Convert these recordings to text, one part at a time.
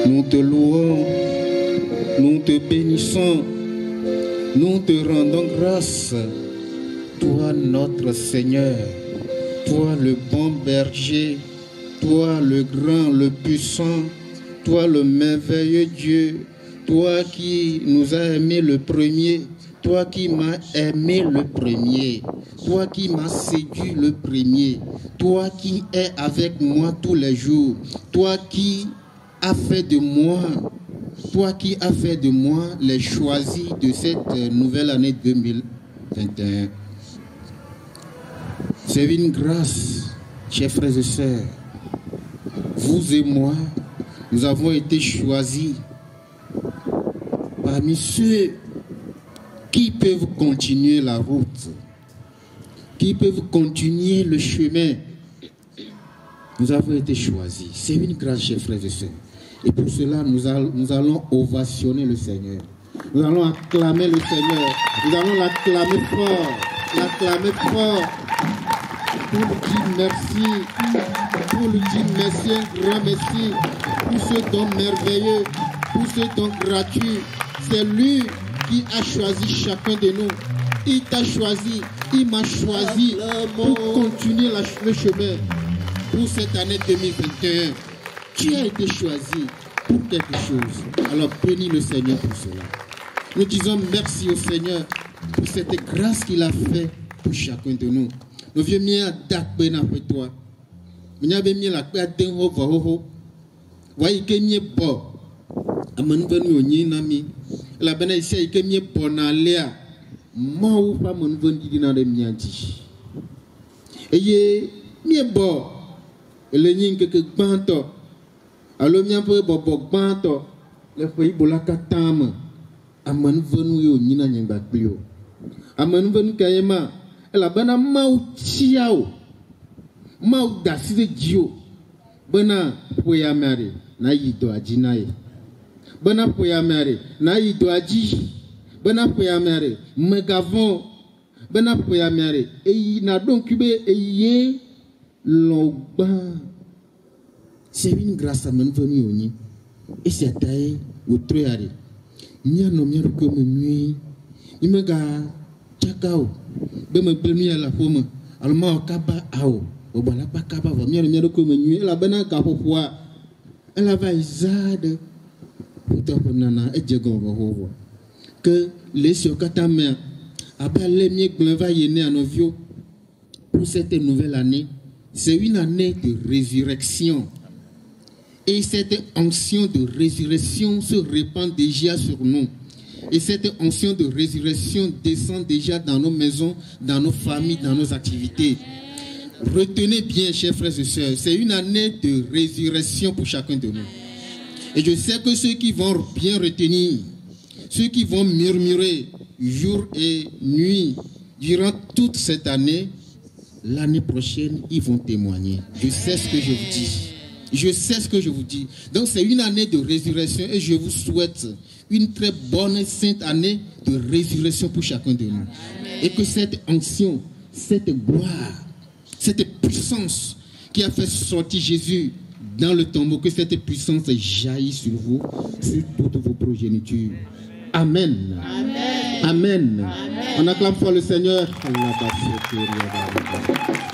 Nous te louons, nous te bénissons, nous te rendons grâce. Toi, notre Seigneur, toi le bon berger, toi le grand, le puissant, toi le merveilleux Dieu, toi qui nous as aimés le premier, toi qui m'as aimé le premier, toi qui m'as séduit le premier, toi qui es avec moi tous les jours, toi qui as fait de moi, les choisis de cette nouvelle année 2021. C'est une grâce, chers frères et sœurs. Vous et moi, nous avons été choisis parmi ceux qui peuvent continuer la route, qui peuvent continuer le chemin. Nous avons été choisis. C'est une grâce, chers frères et sœurs. Et pour cela, nous allons ovationner le Seigneur. Nous allons acclamer le Seigneur. Nous allons l'acclamer fort. Pour lui dire merci. Pour lui dire merci, un grand merci. Pour ce don merveilleux. Pour ce don gratuit. C'est lui qui a choisi chacun de nous. Il t'a choisi. Il m'a choisi pour continuer le chemin. Pour cette année 2021. Tu as été choisi pour quelque chose. Alors bénis le Seigneur pour cela. Nous disons merci au Seigneur pour cette grâce qu'il a fait pour chacun de nous. Nous viens mieux d'appeler après toi. Nous avons mis la paix à Denho Vahoho. Voyez que nous sommes bons. Amanu venu au Nami. La bena ici que nous sommes bons à l'air. Moi ou pas mon venu dans les mianti. Et nous sommes bons. Et le nien que banto. Alors nous avons bobo banto. Le pays bolakatama. Amanu venu au Nina Nyangbaklio. Amanu venu Kayema. La bana mau chiao. Mau daside dio. Bana poya mare. Na yido ajinaye. Bana poya mare. Na yido aji. Bana poya mare. Megavon. Bana poya mare. Et na donc kube eye l'ogba. C'est une grâce à mon venu au ni. Et c'est taille au tréare. Nya no miaro comme nuit. Imega chakao. Bema belmi à la pomme. Alma kaba ao. Obala pa kaba va miaro comme nuit. La bana kapopoa. Elle va izade. Pourtant nana et djegon va ho. Que les siokatame aba les mieux gleva yene à nos vieux. Pour cette nouvelle année, c'est une année de résurrection. Et cette onction de résurrection se répand déjà sur nous. Et cette onction de résurrection descend déjà dans nos maisons, dans nos familles, dans nos activités. Retenez bien, chers frères et sœurs, c'est une année de résurrection pour chacun de nous. Et je sais que ceux qui vont bien retenir, ceux qui vont murmurer jour et nuit durant toute cette année, l'année prochaine, ils vont témoigner. Je sais ce que je vous dis. Je sais ce que je vous dis. Donc c'est une année de résurrection et je vous souhaite une très bonne sainte année de résurrection pour chacun de nous. Amen. Et que cette onction, cette gloire, cette puissance qui a fait sortir Jésus dans le tombeau, que cette puissance jaillisse sur vous, sur toutes vos progénitures. Amen. Amen. Amen. Amen. On acclame fort le Seigneur.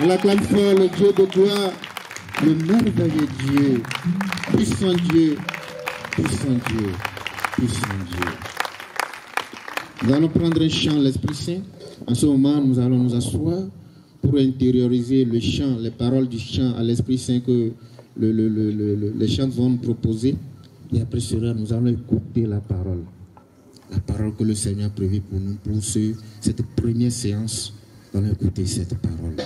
On acclame fort le Dieu de gloire. Le merveilleux Dieu, puissant Dieu, puissant Dieu, puissant Dieu. Nous allons prendre un chant, l'Esprit Saint. En ce moment, nous allons nous asseoir pour intérioriser le chant, les paroles du chant à l'Esprit Saint que les chants vont nous proposer. Et après cela, nous allons écouter la parole que le Seigneur a prévue pour nous, pour cette première séance. Nous allons écouter cette parole.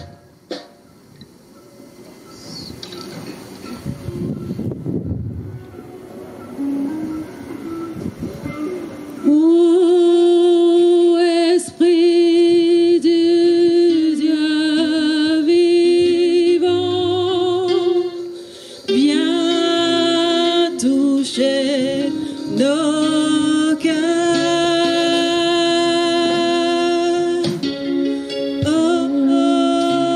Ô Esprit du Dieu vivant, viens toucher nos cœurs. Oh, oh.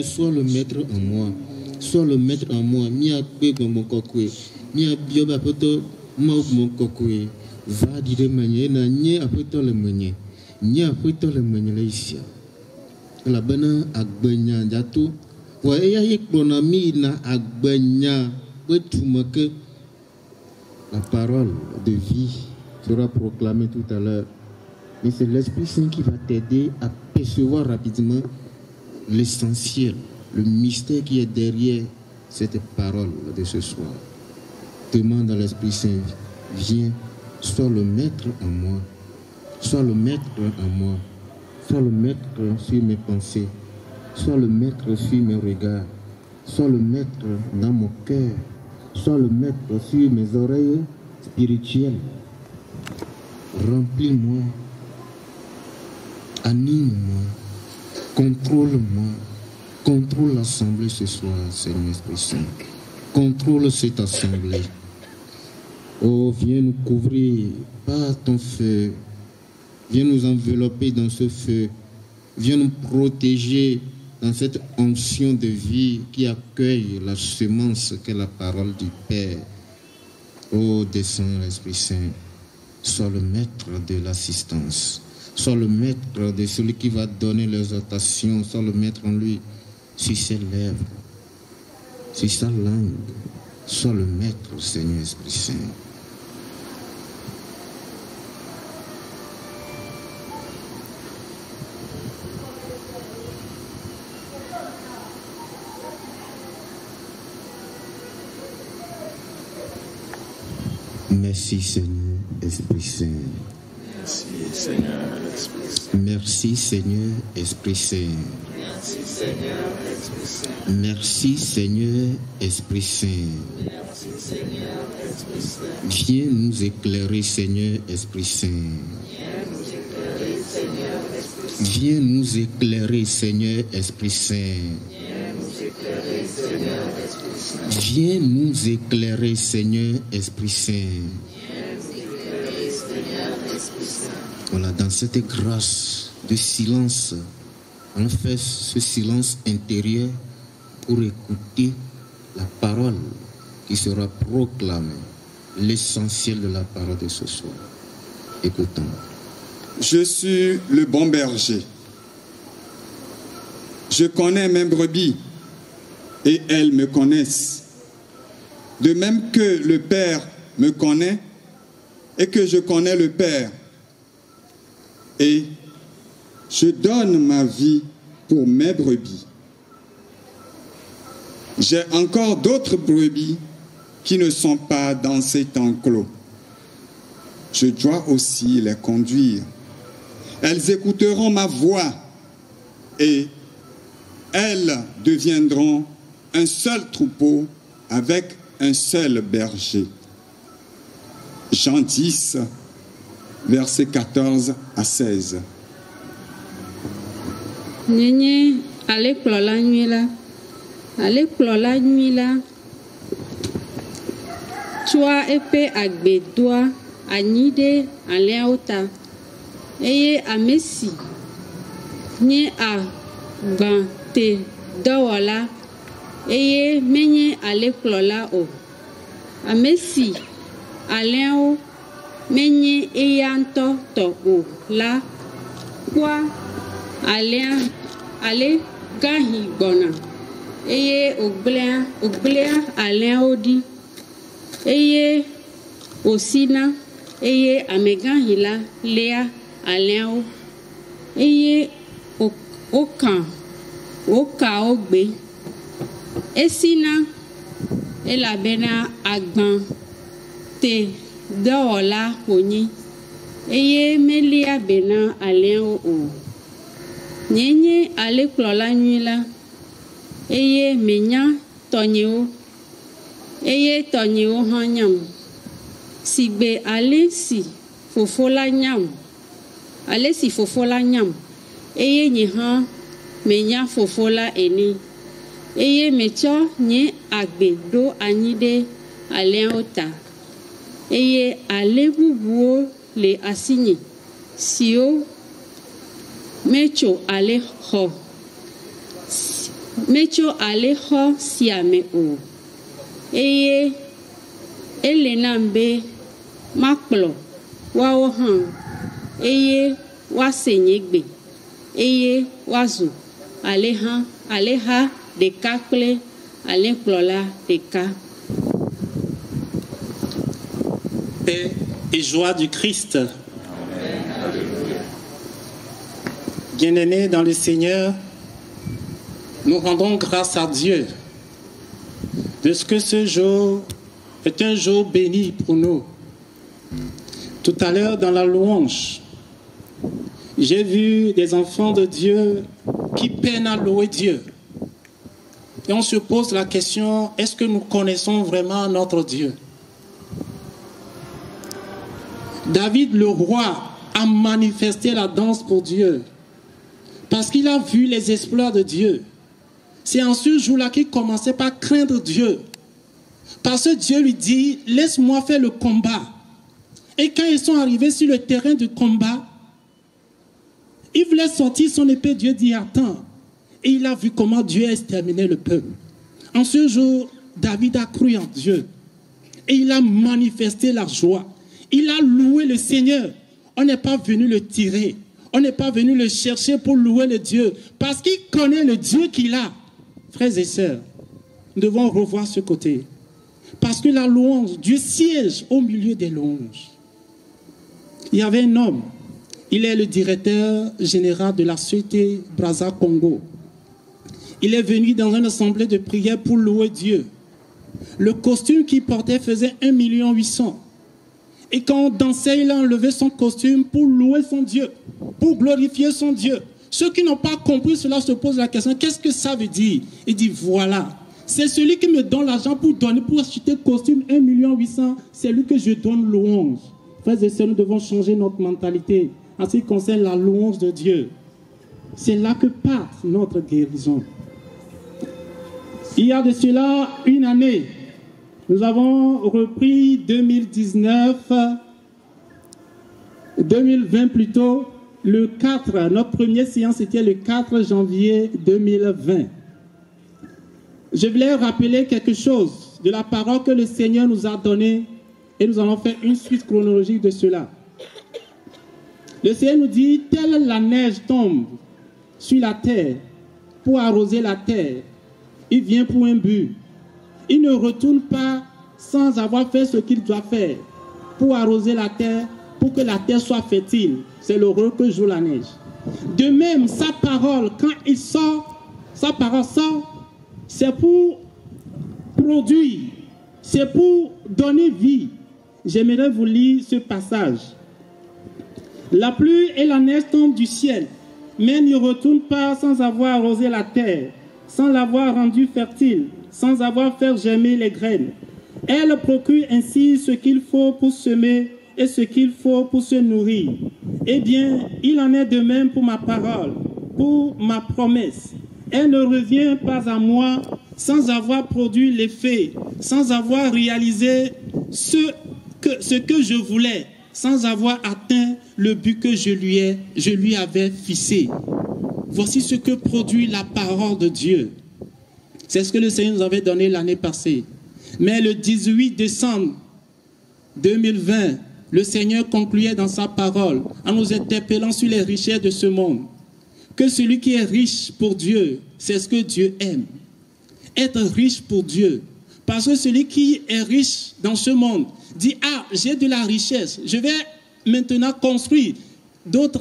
sois le maître en moi. Sois le maître en moi. Mia kwe mon kokwe. Mia bioba poto mau mon kokwe. Va dire manye na nye apoto le manye. Nye apoto le manye le isia. La bana agbenya jatu. Wa eya yekbona mi na agbenya. Que la parole de vie sera proclamée tout à l'heure. Mais c'est l'Esprit Saint qui va t'aider à percevoir rapidement l'essentiel, le mystère qui est derrière cette parole de ce soir. Demande à l'Esprit Saint, viens, sois le maître en moi, sois le maître en moi, sois le maître sur mes pensées, sois le maître sur mes regards, sois le maître dans mon cœur, sois le maître sur mes oreilles spirituelles. Remplis-moi, anime-moi, contrôle-moi, contrôle l'assemblée ce soir, Seigneur Esprit Saint. Contrôle cette assemblée. Oh, viens nous couvrir par ton feu. Viens nous envelopper dans ce feu. Viens nous protéger dans cette onction de vie qui accueille la semence qu'est la parole du Père. Oh, descends l'Esprit Saint. Sois le maître de l'assistance. Sois le maître de celui qui va donner l'exhortation. Sois le maître en lui, sur ses lèvres, sur sa langue. Sois le maître, Seigneur Esprit Saint. Merci Seigneur Esprit Saint. Merci Seigneur Esprit Saint. Merci Seigneur Esprit Saint. Merci Seigneur Esprit Saint. Merci Seigneur Esprit Saint. Merci Seigneur Esprit Saint. Viens nous éclairer Seigneur Esprit Saint. Viens nous éclairer Seigneur Esprit Saint. Viens nous éclairer Seigneur Esprit Saint. Voilà, dans cette grâce de silence, on fait ce silence intérieur pour écouter la parole qui sera proclamée, l'essentiel de la parole de ce soir. Écoutons. Je suis le bon berger. Je connais mes brebis et elles me connaissent. De même que le Père me connaît et que je connais le Père. Et je donne ma vie pour mes brebis. J'ai encore d'autres brebis qui ne sont pas dans cet enclos. Je dois aussi les conduire. Elles écouteront ma voix et elles deviendront un seul troupeau avec un seul berger. Jean 10, versets 14 à 16. Nyenye ale kplɔla nyui la, ale kplɔla nyui la, tsɔa eƒe agbedoa anyi ɖe alẽawo ta, eye ame si nye agbãte dɔwɔla, eye menye ale kplɔla o, ame si alẽawo menye eya ŋutɔ tɔ o la kpɔa ale gahi gbɔna, eye wògblẽa alẽawo ɖi, eye wòsina, eye amegahi la léa alẽawo, eye wòka wo gbe. Esina elabena agbãte dɔwɔla wònye, eye melia bena alẽawo o. Nyenye ale kplɔla nyui la, eye menya tɔnyewo, eye tɔnyewo hã nyam. Sigbe ale si fofo la nyam, ale si fofo la nyam, eye nye hã menya fofo la ene, eye metsɔ nye agbe ɖo anyi ɖe alẽawo ta, eye ale bubuwo le asinye siwo metso ale xɔ, metso ale xɔ sia me o eye ele nam be makplɔ woawo hã eye woase nye gbe eye woazu aleha ɖeka kple alekplɔla ɖeka. Paix et joie du Christ. Bien-aimés dans le Seigneur, nous rendons grâce à Dieu de ce que ce jour est un jour béni pour nous. Tout à l'heure, dans la louange, j'ai vu des enfants de Dieu qui peinent à louer Dieu. Et on se pose la question, est-ce que nous connaissons vraiment notre Dieu? David, le roi, a manifesté la danse pour Dieu parce qu'il a vu les exploits de Dieu. C'est en ce jour-là qu'il commençait par craindre Dieu. Parce que Dieu lui dit, laisse-moi faire le combat. Et quand ils sont arrivés sur le terrain du combat, il voulait sortir son épée, Dieu dit, attends. Et il a vu comment Dieu a exterminé le peuple. En ce jour, David a cru en Dieu. Et il a manifesté la joie. Il a loué le Seigneur. On n'est pas venu le tirer. On n'est pas venu le chercher pour louer le Dieu. Parce qu'il connaît le Dieu qu'il a. Frères et sœurs, nous devons revoir ce côté. Parce que la louange, Dieu siège au milieu des louanges. Il y avait un homme. Il est le directeur général de la Société Brazza Congo. Il est venu dans une assemblée de prière pour louer Dieu. Le costume qu'il portait faisait 1,8 million. Et quand on dansait, il a enlevé son costume pour louer son Dieu, pour glorifier son Dieu. Ceux qui n'ont pas compris cela se posent la question, qu'est-ce que ça veut dire? Il dit, voilà, c'est celui qui me donne l'argent pour acheter le costume 1,8 million, c'est lui que je donne louange. Frères et sœurs, nous devons changer notre mentalité en ce qui concerne la louange de Dieu. C'est là que part notre guérison. Il y a de cela une année, nous avons repris 2020 plutôt, le 4, notre première séance était le 4 janvier 2020. Je voulais rappeler quelque chose de la parole que le Seigneur nous a donnée et nous allons faire une suite chronologique de cela. Le Seigneur nous dit, telle la neige tombe sur la terre pour arroser la terre, il vient pour un but. Il ne retourne pas sans avoir fait ce qu'il doit faire pour arroser la terre, pour que la terre soit fertile. C'est le rôle que joue la neige. De même, sa parole, quand il sort, sa parole sort, c'est pour produire, c'est pour donner vie. J'aimerais vous lire ce passage. La pluie et la neige tombent du ciel, mais ne retournent pas sans avoir arrosé la terre, sans l'avoir rendue fertile, sans avoir fait germer les graines. Elle procure ainsi ce qu'il faut pour semer et ce qu'il faut pour se nourrir. Eh bien, il en est de même pour ma parole, pour ma promesse. Elle ne revient pas à moi sans avoir produit l'effet, sans avoir réalisé ce que je voulais, sans avoir atteint le but que je lui avais fixé. Voici ce que produit la parole de Dieu. C'est ce que le Seigneur nous avait donné l'année passée. Mais le 18 décembre 2020, le Seigneur concluait dans sa parole en nous interpellant sur les richesses de ce monde. Que celui qui est riche pour Dieu, c'est ce que Dieu aime. Être riche pour Dieu. Parce que celui qui est riche dans ce monde dit, ah, j'ai de la richesse, je vais maintenant construire d'autres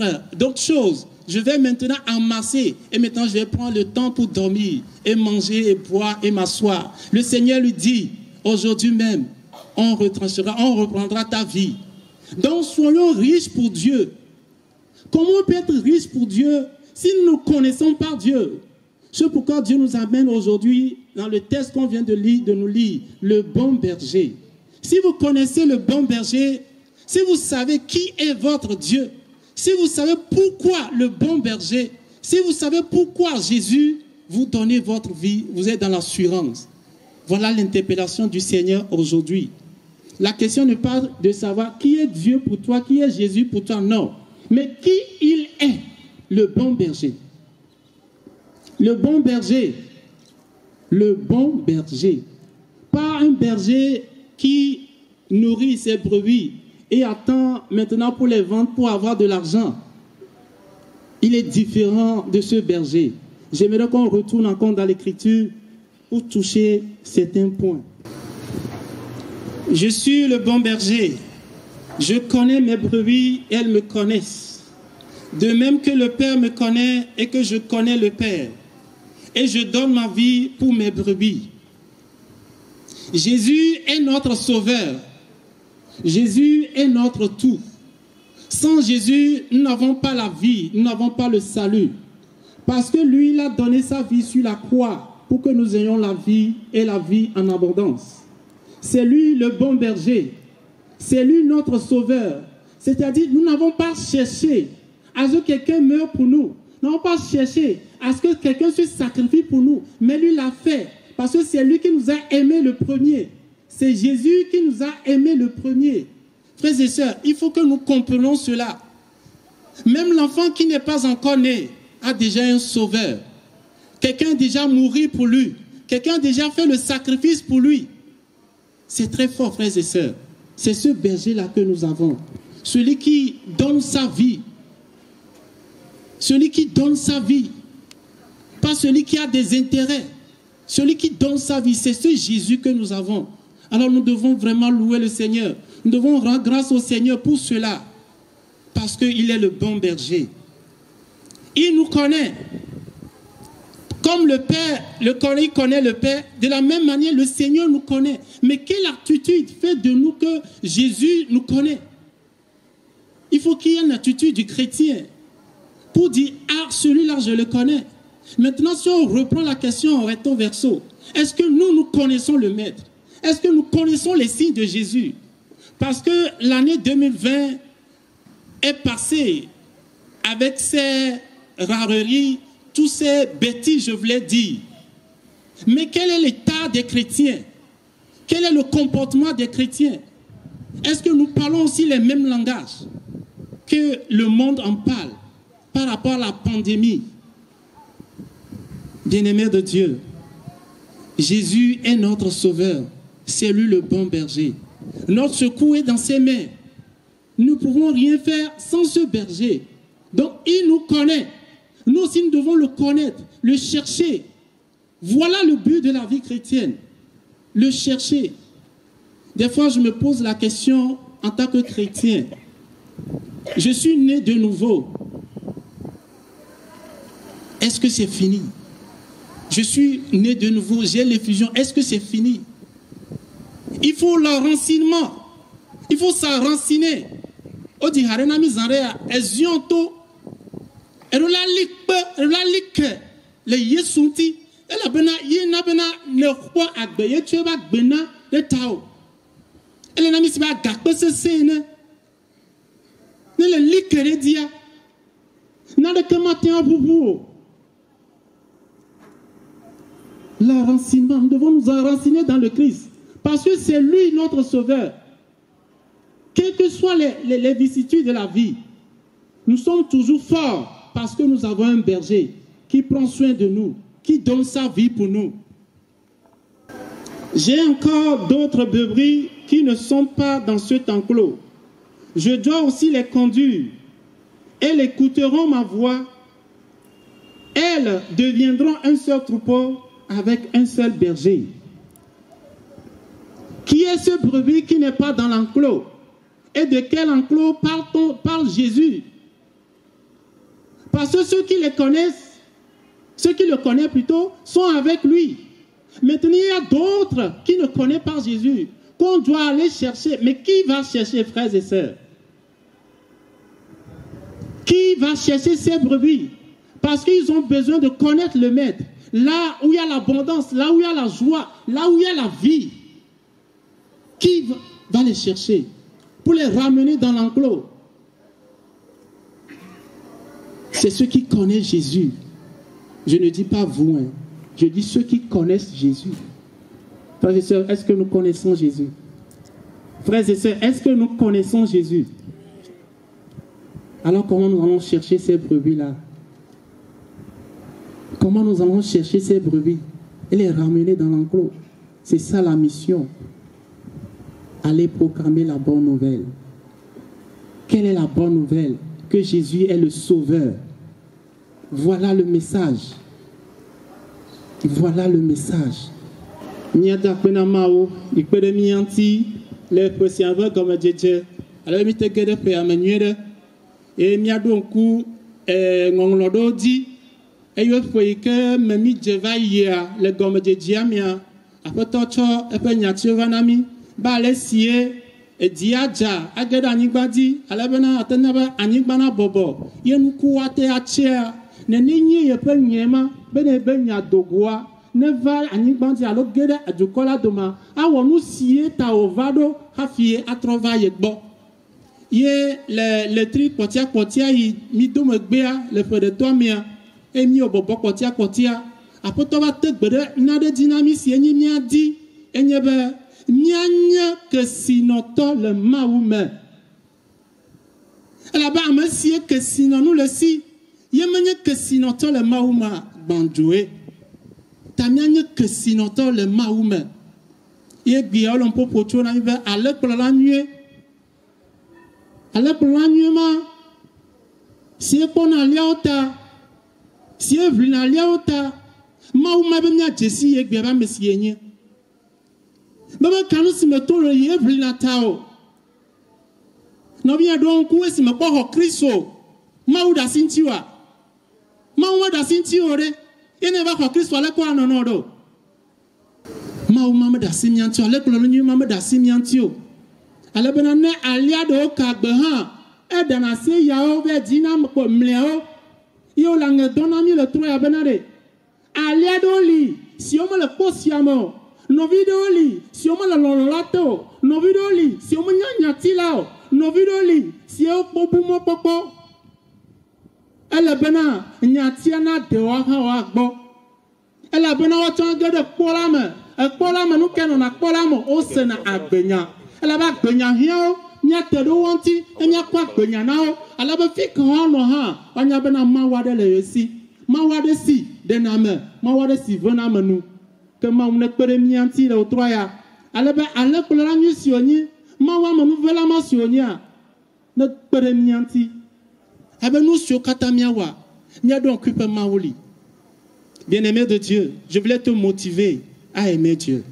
choses. Je vais maintenant amasser et maintenant je vais prendre le temps pour dormir et manger et boire et m'asseoir. Le Seigneur lui dit, aujourd'hui même, on reprendra ta vie. Donc soyons riches pour Dieu. Comment on peut être riche pour Dieu si nous ne connaissons pas Dieu? C'est pourquoi Dieu nous amène aujourd'hui dans le texte qu'on vient de nous lire, le bon berger. Si vous connaissez le bon berger, si vous savez qui est votre Dieu, si vous savez pourquoi le bon berger, si vous savez pourquoi Jésus vous donne votre vie, vous êtes dans l'assurance. Voilà l'interpellation du Seigneur aujourd'hui. La question n'est pas de savoir qui est Dieu pour toi, qui est Jésus pour toi, non. Mais qui il est, le bon berger. Le bon berger, le bon berger. Pas un berger qui nourrit ses brebis et attend maintenant pour les vendre pour avoir de l'argent. Il est différent de ce berger. J'aimerais qu'on retourne encore dans l'Écriture pour toucher certains points. Je suis le bon berger. Je connais mes brebis et elles me connaissent. De même que le Père me connaît et que je connais le Père. Et je donne ma vie pour mes brebis. Jésus est notre sauveur. Jésus est notre tout. Sans Jésus, nous n'avons pas la vie, nous n'avons pas le salut. Parce que lui, il a donné sa vie sur la croix pour que nous ayons la vie et la vie en abondance. C'est lui le bon berger. C'est lui notre sauveur. C'est-à-dire, nous n'avons pas cherché à ce que quelqu'un meure pour nous. Nous n'avons pas cherché à ce que quelqu'un se sacrifie pour nous. Mais lui l'a fait. Parce que c'est lui qui nous a aimés le premier. C'est Jésus qui nous a aimés le premier. Frères et sœurs, il faut que nous comprenions cela. Même l'enfant qui n'est pas encore né a déjà un sauveur. Quelqu'un a déjà mouru pour lui. Quelqu'un a déjà fait le sacrifice pour lui. C'est très fort, frères et sœurs. C'est ce berger-là que nous avons. Celui qui donne sa vie. Celui qui donne sa vie. Pas celui qui a des intérêts. Celui qui donne sa vie, c'est ce Jésus que nous avons. Alors nous devons vraiment louer le Seigneur. Nous devons rendre grâce au Seigneur pour cela. Parce qu'il est le bon berger. Il nous connaît. Comme le Père il connaît le Père, de la même manière, le Seigneur nous connaît. Mais quelle attitude fait de nous que Jésus nous connaît? Il faut qu'il y ait une attitude du chrétien pour dire, ah, celui-là, je le connais. Maintenant, si on reprend la question en recto verso, est-ce que nous connaissons le Maître? Est-ce que nous connaissons les signes de Jésus? Parce que l'année 2020 est passée avec ses rareries, tous ces bêtises, je voulais dire. Mais quel est l'état des chrétiens? Quel est le comportement des chrétiens? Est-ce que nous parlons aussi les mêmes langages que le monde en parle par rapport à la pandémie? Bien-aimés de Dieu, Jésus est notre sauveur. C'est lui le bon berger. Notre secours est dans ses mains. Nous ne pouvons rien faire sans ce berger. Donc, il nous connaît. Nous aussi, nous devons le connaître, le chercher. Voilà le but de la vie chrétienne. Le chercher. Des fois, je me pose la question en tant que chrétien. Je suis né de nouveau. Est-ce que c'est fini? Je suis né de nouveau, j'ai l'effusion. Est-ce que c'est fini? Il faut le renseignement. Il faut s'enranciner. On dit, le yesunti, elle a bena yena bena ne roi agbe tu ba gbena de tao. Elle n'a mis pas gakpe se sene. Ne le likere dia. Na de kematin bubu. L'enracinement, nous devons nous enraciner dans le Christ. Parce que c'est lui notre sauveur. Quelles que soient les vicissitudes de la vie, nous sommes toujours forts parce que nous avons un berger qui prend soin de nous, qui donne sa vie pour nous. J'ai encore d'autres brebis qui ne sont pas dans cet enclos. Je dois aussi les conduire. Elles écouteront ma voix. Elles deviendront un seul troupeau avec un seul berger. Qui est ce brebis qui n'est pas dans l'enclos? Et de quel enclos parle Jésus? Parce que ceux qui le connaissent plutôt, sont avec lui. Maintenant, il y a d'autres qui ne connaissent pas Jésus, qu'on doit aller chercher. Mais qui va chercher, frères et sœurs? Qui va chercher ces brebis? Parce qu'ils ont besoin de connaître le Maître. Là où il y a l'abondance, là où il y a la joie, là où il y a la vie. Qui va les chercher pour les ramener dans l'enclos? C'est ceux qui connaissent Jésus. Je ne dis pas vous, hein. Je dis ceux qui connaissent Jésus. Frères et sœurs, est-ce que nous connaissons Jésus? Frères et sœurs, est-ce que nous connaissons Jésus? Alors comment nous allons chercher ces brebis-là? Comment nous allons chercher ces brebis? et les ramener dans l'enclos. C'est ça la mission. Aller proclamer la bonne nouvelle. Quelle est la bonne nouvelle? Que Jésus est le Sauveur. Voilà le message. Voilà le message. Miata pena mao, ikpede mianti, le posiava comme Djedje. Alors mi te gede pe amenyere, et miado nku ngonglodo di, et yo foi que memi djeva ya le gomme Djedje mia, apoto cho epe nyatio vanami, ba le sie e diaja ageda anyigbadi, alebena atenaba anyigbana bobo, yenuku ate achea, ne ninyi yepe nyema, bene benya dogwa. Ne va anyigbandi alo gede adukola doma awonu sie ta ovado hafie atrova yegbo ye le tri potia yi mi do megbea le fe de to mia e mi obobo potia apoto va te gbede na de dinami sie nyi mia di enye be mianya que sinoto le maume ala ba me sie que sino nous le si ye menye que sinoto le mauma bandoué Tamianye que sinoto le maume. Ye bia on peut pocho na ibe ale pour la nuit. Ale pour la nuit ma. Si e pona liauta. Si e vlina liauta. Mauma be nya jesi ye bia ba mesienye. Baba kanu si me to ye vlina tao. No bia don ku esi me ko ho Kristo. Mauda sintiwa. Mauma da sintiwa re. Il ne va pas que soit là quoi non non. Mauma da simiantio, le colonne nu mama da simiantio. Ale benane alia do kagbehan. E dana se yao ve dinam ko mleo. Yo langue donami le trois benare. Alia do li, si on me le posiamo. No video li, si on me le lolato. No video li, si on me nyanya tilao. No video li, si o pobumo popo. Elle bena nyatiana de wa gbo elle bena wa ton gede polame nu keno na polame o sena agbenya elle ba gbenya hio nyate do wanti enya kwa gbenya na o ala ba fik ho no ha anya bena mawade le yesi mawade si de na me mawade si vena menu que ma un ekpere mianti le otroya ale ba ale kola nyu si onyi mawa menu vela ma si onya ne ekpere mianti. Bien-aimé de Dieu, je voulais te motiver à aimer Dieu.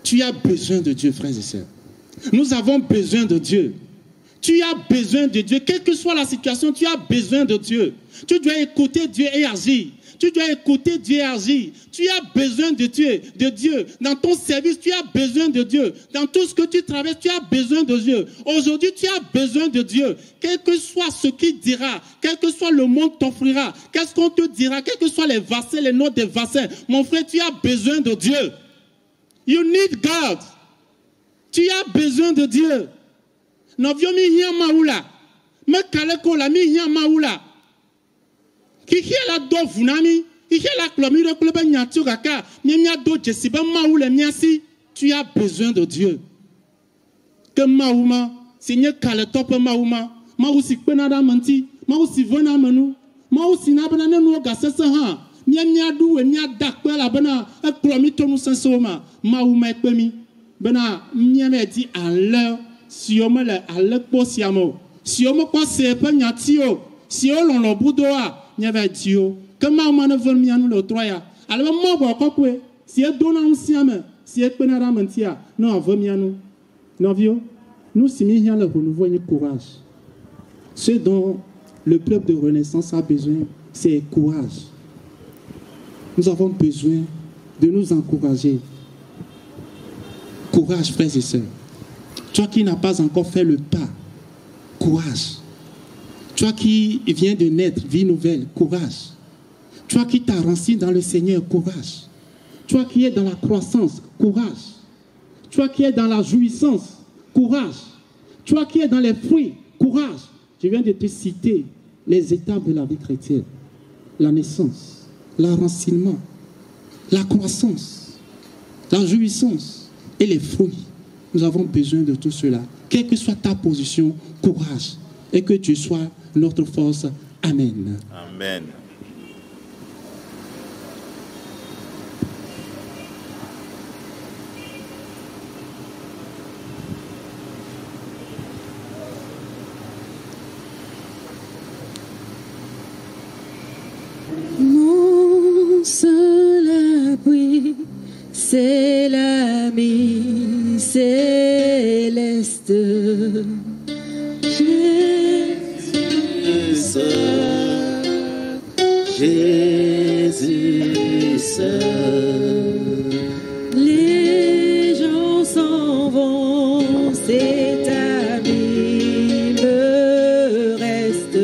Tu as besoin de Dieu, frères et sœurs. Nous avons besoin de Dieu. Tu as besoin de Dieu. Quelle que soit la situation, tu as besoin de Dieu. Tu dois écouter Dieu et agir. Tu dois écouter Dieu et agir. Tu as besoin de Dieu. Dans ton service, tu as besoin de Dieu. Dans tout ce que tu traverses, tu as besoin de Dieu. Aujourd'hui, tu as besoin de Dieu. Quel que soit ce qu'il dira, quel que soit le monde t'offrira, qu'est-ce qu'on te dira, quels que soient les vassins, les noms des vassins, mon frère, tu as besoin de Dieu. You need God. Tu as besoin de Dieu. Novio mi hiya maula. Me kaleko la mi hiya maula. Qui la do funami, qui la clomi de club nyatu kaka, mia do jesiba maoule miasi, tu as besoin de Dieu. Que maouma, Seigneur kale top maouma, maousi penada menti, maousi vena menu, maousi na banane no gasese ha, mia du e mia dakwe la bana, e clomi tomu sensoma, maouma ekpemi, bana mia me di à l'heure, si on me le à l'heure siamo, si on me kwa sepe nyatio, si on l'on boudoa, n'y avait Dieu. Comment on ne veut mieux nous le troya. Alors moi beaucoup si elle donne un siame, si elle connaît la mentia, non veut mieux nous. Non vieux, nous si nous le renouveau et courage. Ce dont le peuple de Renaissance a besoin, c'est courage. Nous avons besoin de nous encourager. Courage, frères et sœurs. Toi qui n'as pas encore fait le pas, courage. Toi qui viens de naître, vie nouvelle, courage. Toi qui t'as racine dans le Seigneur, courage. Toi qui es dans la croissance, courage. Toi qui es dans la jouissance, courage. Toi qui es dans les fruits, courage. Je viens de te citer les étapes de la vie chrétienne. La naissance, l'enracinement, la croissance, la jouissance et les fruits. Nous avons besoin de tout cela. Quelle que soit ta position, courage. Et que tu sois notre force. Amen. Amen. Mon seul abri, c'est l'ami céleste. Jésus seul, Jésus seul. Les gens s'en vont, cet ami me reste.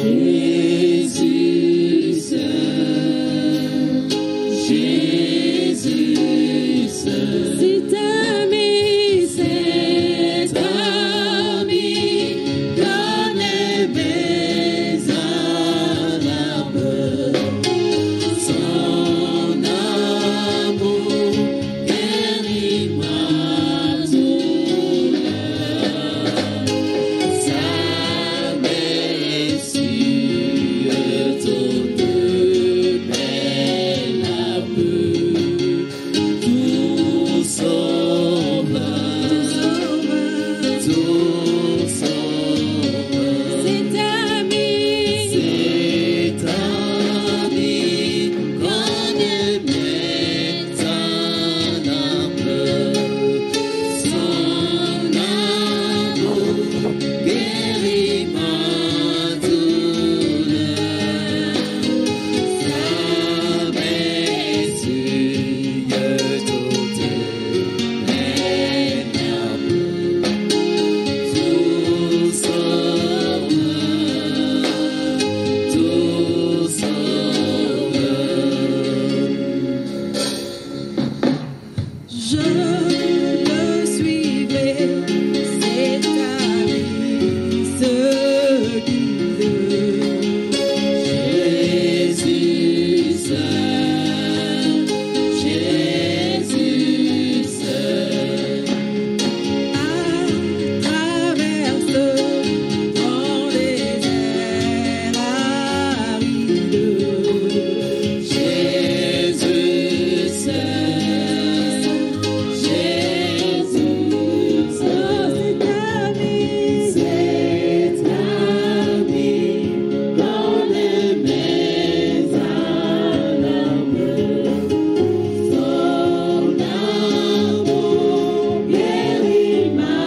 Jésus seul, Jésus seul. Cet ami, connaît mes âmes. Son amour guérit ma douleur. Sa blessure toute belle tout sauve, tout sauve. Cet ami connaît mes âmes. Son amour guérit ma douleur. Sa blessure toute belle tout sauve, tout sauve. Je le suivrai, cet ami se guide. Jésus seul, Jésus seul. À travers ce grand désert aride, Jésus seul, Jésus seul. Cet ami connaît mes âmes. Son amour guérit ma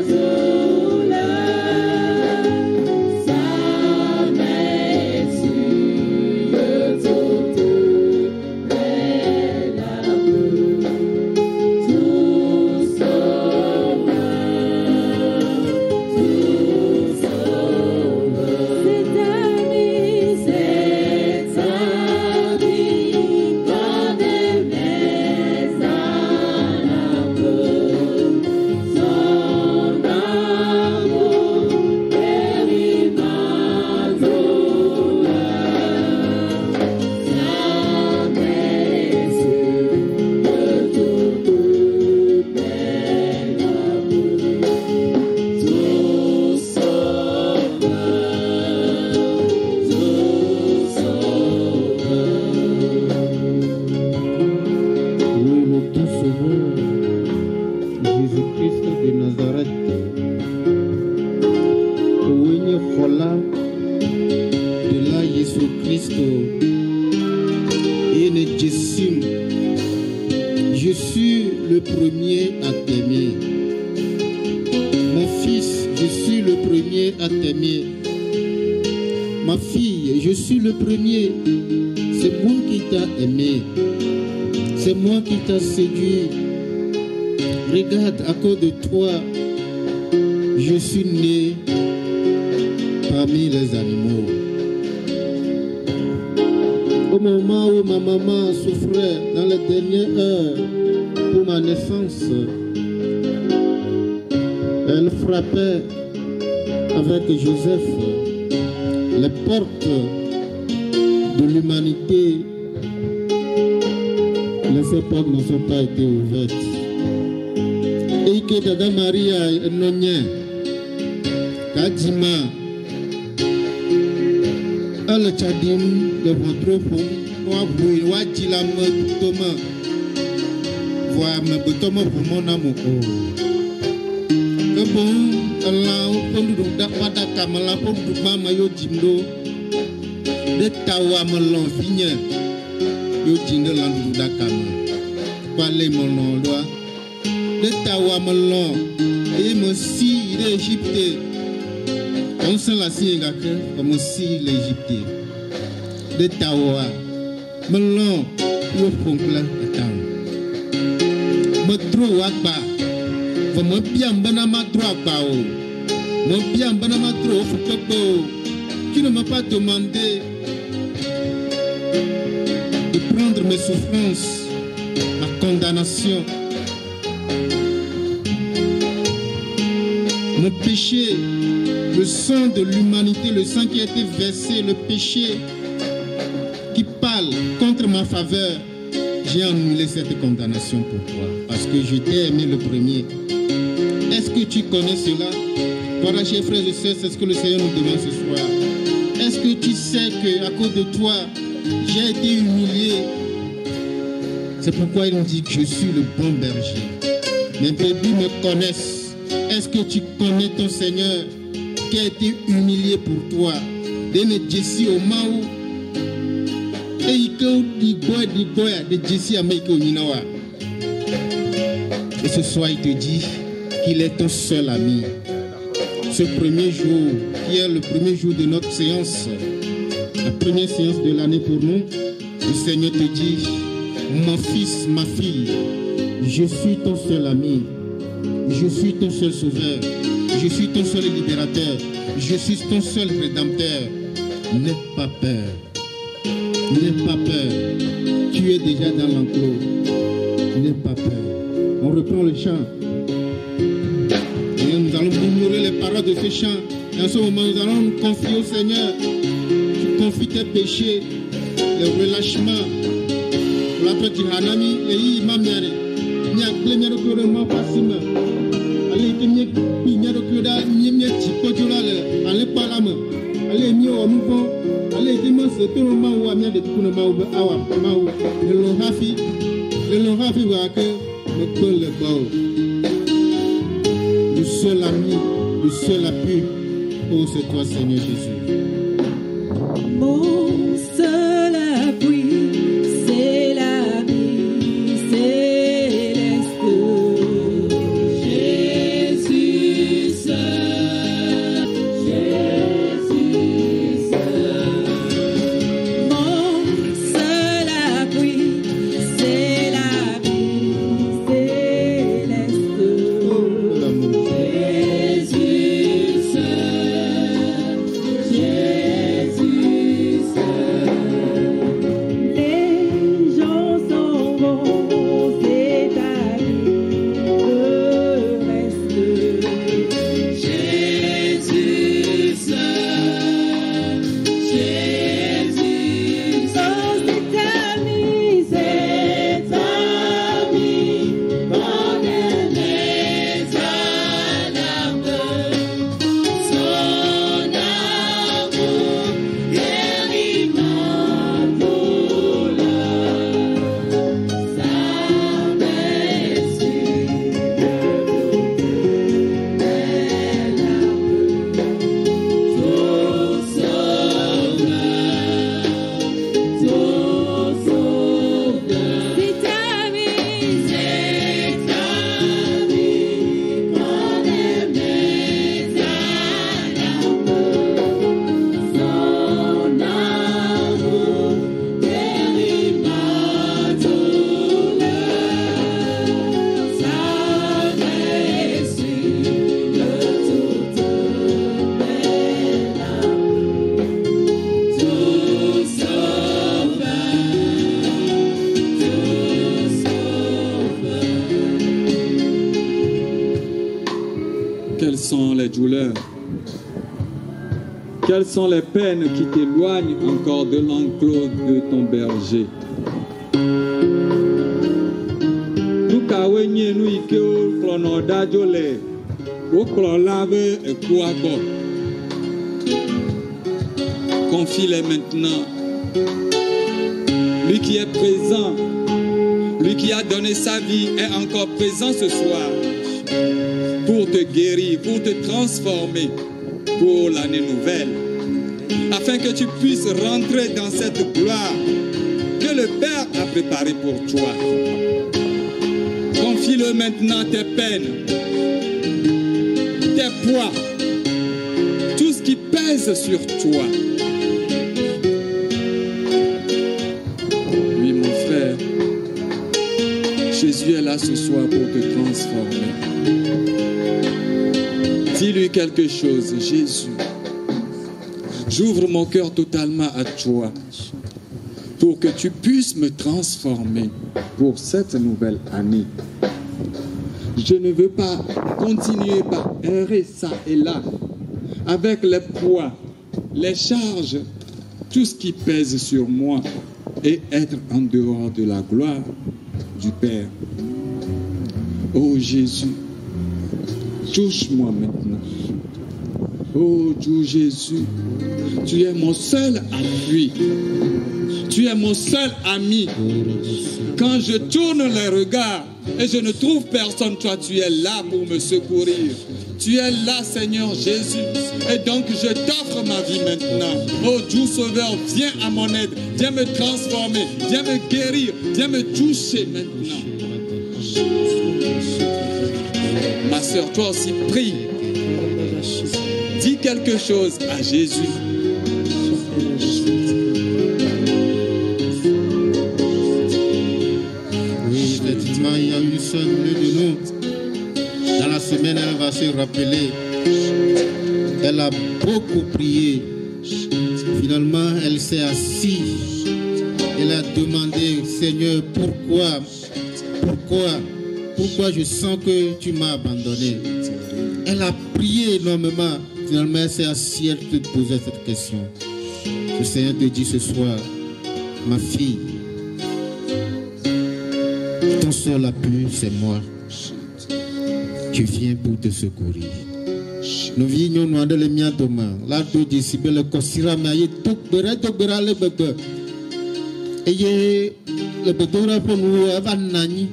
douleur. Sa blessure toute belle tout sauve, tout sauve. Cet ami connaît mes âmes. Son amour guérit ma douleur. Sa blessure toute belle tout sauve, tout sauve. Oui, le tout sauveur, Jésus-Christ de Nazareth. Oui, Nicolas, de là, Jésus-Christ, et ne Jessim. Je suis le premier à t'aimer. Mon fils, je suis le premier à t'aimer. Ma fille, je suis le premier. C'est moi qui t'a aimé. C'est moi qui t'a séduit. Regarde, à cause de toi, je suis né parmi les animaux. Au moment où ma maman souffrait dans les dernières heures pour ma naissance, elle frappait avec Joseph les portes de l'humanité. Les portes ne sont pas été ouvertes. Et que Dada Maria Nonien, Kadima, elle Tchadim, le ventre fond, Wajila me Thomas, voix me Thomas pour mon amour. Que bon, Allah, pour nous, Dapada Kamala, pour nous, Mama Yo Jimdo, de tawa melon vigne yo jingle landu dakam parler melon loi de tawa melon et me si l'Égypte on se la signe comme si l'Égypte de tawa melon yo fonkla atam me tro akba va me bien bana ma tro akba o me bien bana ma tro fukoko. Tu ne m'as pas demandé de prendre mes souffrances, ma condamnation, mon péché, le sang de l'humanité, le sang qui a été versé, le péché qui parle contre ma faveur. J'ai annulé cette condamnation pour toi parce que je t'ai aimé le premier. Est-ce que tu connais cela? Voilà, chers frères et sœurs, c'est ce que le Seigneur nous demande ce soir. Est-ce que tu sais qu'à cause de toi, j'ai été humilié? C'est pourquoi ils ont dit que je suis le bon berger. Mes bébés me connaissent. Est-ce que tu connais ton Seigneur qui a été humilié pour toi? De Jesse au Maou. Et ce soir, il te dit qu'il est ton seul ami. Ce premier jour, qui est le premier jour de notre séance, la première séance de l'année pour nous, le Seigneur te dit, mon fils, ma fille, je suis ton seul ami, je suis ton seul sauveur, je suis ton seul libérateur, je suis ton seul rédempteur. N'aie pas peur, n'aie pas peur, tu es déjà dans l'enclos, n'aie pas peur. On reprend le chant. Et nous allons murmurer les paroles de ce chant. Et en ce moment, nous allons nous confier au Seigneur. Tu confies tes péchés, les relâchements. La petite Hanami, et il m'a mère. Il y a plein de recrutements facilement. Allez, il y a plein de recrutements. Il y a plein de recrutements. Allez, pas la main. Allez, il y a un mouvement. Allez, il y a un tournement où il y a des tournements où il y a le cœur, le beau. Le seul ami, le seul appui, oh c'est toi Seigneur Jésus. Mon seul appui, c'est la vie céleste. Jésus seul, Jésus seul. Mon seul appui, c'est la vie céleste. Oh l'amour. Jésus seul, Jésus seul. Les gens s'en vont, c'est ta vie que reste. Jésus seul, Jésus seul. Oh, c'est ta vie, mon aimé, sa larme. Son amour guérit ma douleur. Sa blessure belle larme. Tout sauveur, tout sauveur. C'est ta vie, mon aimé, sa larme. Son amour guérit ma douleur. Sa blessure toute belle larme. Tout sauveur, tout sauveur. Quelles sont les douleurs? Quelles sont les peines qui t'éloignent encore de l'enclos de ton berger? Nous kawenye nous ike o klono dajo le o klola be eku agbo. Confie-les maintenant. Lui qui est présent, lui qui a donné sa vie est encore présent ce soir pour te guérir, pour te transformer pour l'année nouvelle. afin que tu puisses rentrer dans cette gloire que le Père a préparée pour toi. Confie-le maintenant tes peines, tes poids, tout ce qui pèse sur toi. Oui, mon frère, Jésus est là ce soir pour te transformer. Dis-lui quelque chose, Jésus. J'ouvre mon cœur totalement à toi pour que tu puisses me transformer pour cette nouvelle année. Je ne veux pas continuer par errer ça et là avec les poids, les charges, tout ce qui pèse sur moi et être en dehors de la gloire du Père. Oh Jésus, touche-moi maintenant. Oh Dieu Jésus, tu es mon seul appui. Tu es mon seul ami. Quand je tourne les regards et je ne trouve personne, toi tu es là pour me secourir. Tu es là, Seigneur Jésus. Et donc je t'offre ma vie maintenant. Oh Dieu Sauveur, viens à mon aide. Viens me transformer. Viens me guérir. Viens me toucher maintenant. Ma soeur, toi aussi, prie. Dis quelque chose à Jésus. Oui, effectivement, il y a une seule de nous. Dans la semaine, elle va se rappeler. Elle a beaucoup prié. Finalement, elle s'est assise. Elle a demandé, Seigneur, pourquoi je sens que tu m'as abandonné? Elle a prié énormément. Finalement, elle s'est assise, elle te posait cette question. Le Seigneur te dit ce soir, ma fille, ton seul appui, c'est moi. Je viens pour te secourir. Nous vivons dans les miens demain. Là, deux décibels, le cosira, mais il y a tout le bébé. Et le bébé, pour nous, il va nani.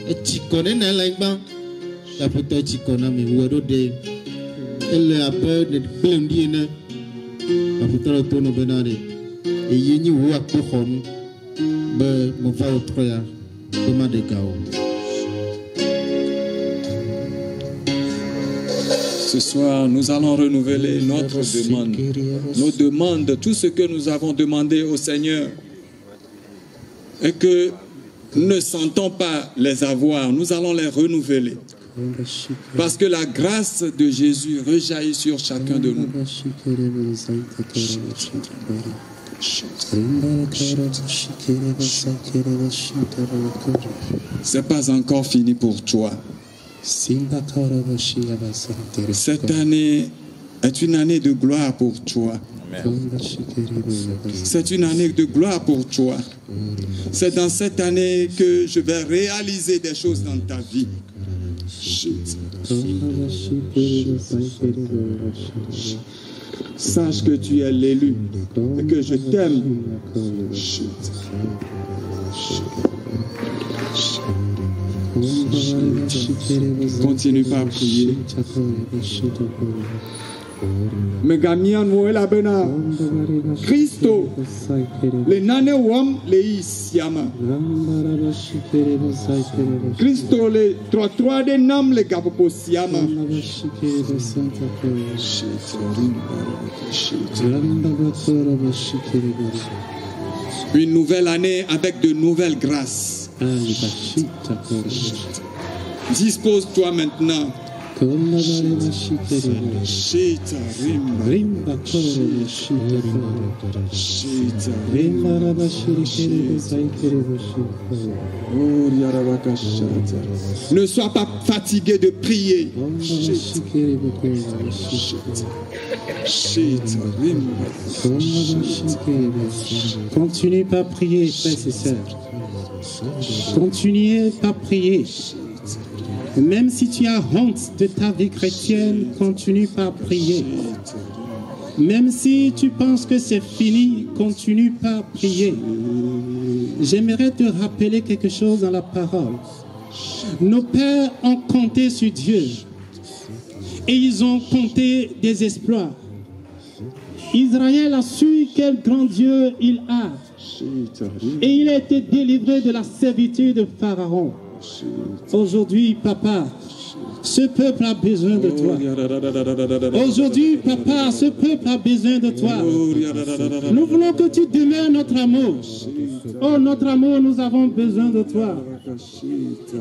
Et tu connais l'ingban. La peut-être tu connais, mais vous avez elle a peur de blender. La peut-être tu nous bénir. Et il y a une voix pour nous. Ben, mon frère, au troya, comment de gao. Ce soir, nous allons renouveler notre demande. Nos demandes, tout ce que nous avons demandé au Seigneur et que nous ne sentons pas les avoir, nous allons les renouveler. Parce que la grâce de Jésus rejaillit sur chacun de nous. C'est pas encore fini pour toi. Cette année est une année de gloire pour toi. C'est une année de gloire pour toi. C'est dans cette année que je vais réaliser des choses dans ta vie. Sache que tu es l'élu et que je t'aime. Continue pas à prier. Megamian Moela Bena Christo le nane wam le isiama Christo le trois de nam le gapopo siama. Une nouvelle année avec de nouvelles grâces. Dispose-toi maintenant. Ne sois pas fatigué de prier. Continuez par prier, frères et sœurs. Continuez par prier. Même si tu as honte de ta vie chrétienne, continue par prier. Même si tu penses que c'est fini, continue par prier. J'aimerais te rappeler quelque chose dans la parole. Nos pères ont compté sur Dieu et ils ont compté des exploits. Israël a su quel grand Dieu il a. Et il a été délivré de la servitude de Pharaon. Aujourd'hui, papa, ce peuple a besoin de toi. Aujourd'hui, papa, ce peuple a besoin de toi. Nous voulons que tu demeures notre amour. Oh, notre amour, nous avons besoin de toi.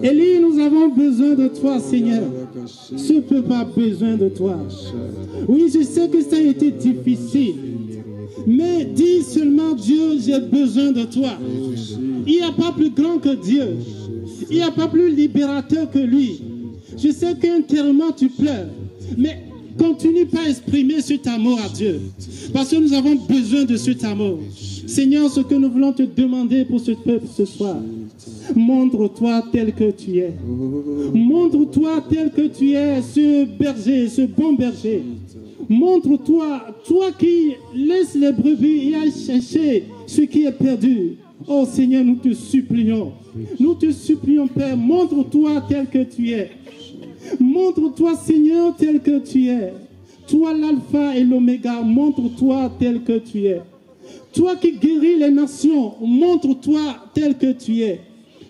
Élie, nous avons besoin de toi, Seigneur. Ce peuple a besoin de toi. Oui, je sais que ça a été difficile. Mais dis seulement, Dieu, j'ai besoin de toi. Il n'y a pas plus grand que Dieu. Il n'y a pas plus libérateur que lui. Je sais qu'intérieurement tu pleures, mais continue pas à exprimer cet amour à Dieu, parce que nous avons besoin de cet amour. Seigneur, ce que nous voulons te demander pour ce peuple ce soir, montre-toi tel que tu es. Montre-toi tel que tu es, ce berger, ce bon berger. Montre-toi, toi qui laisses les brebis et aille chercher ce qui est perdu. Oh Seigneur, nous te supplions. Nous te supplions, Père, montre-toi tel que tu es. Montre-toi, Seigneur, tel que tu es. Toi, l'alpha et l'oméga, montre-toi tel que tu es. Toi qui guéris les nations, montre-toi tel que tu es.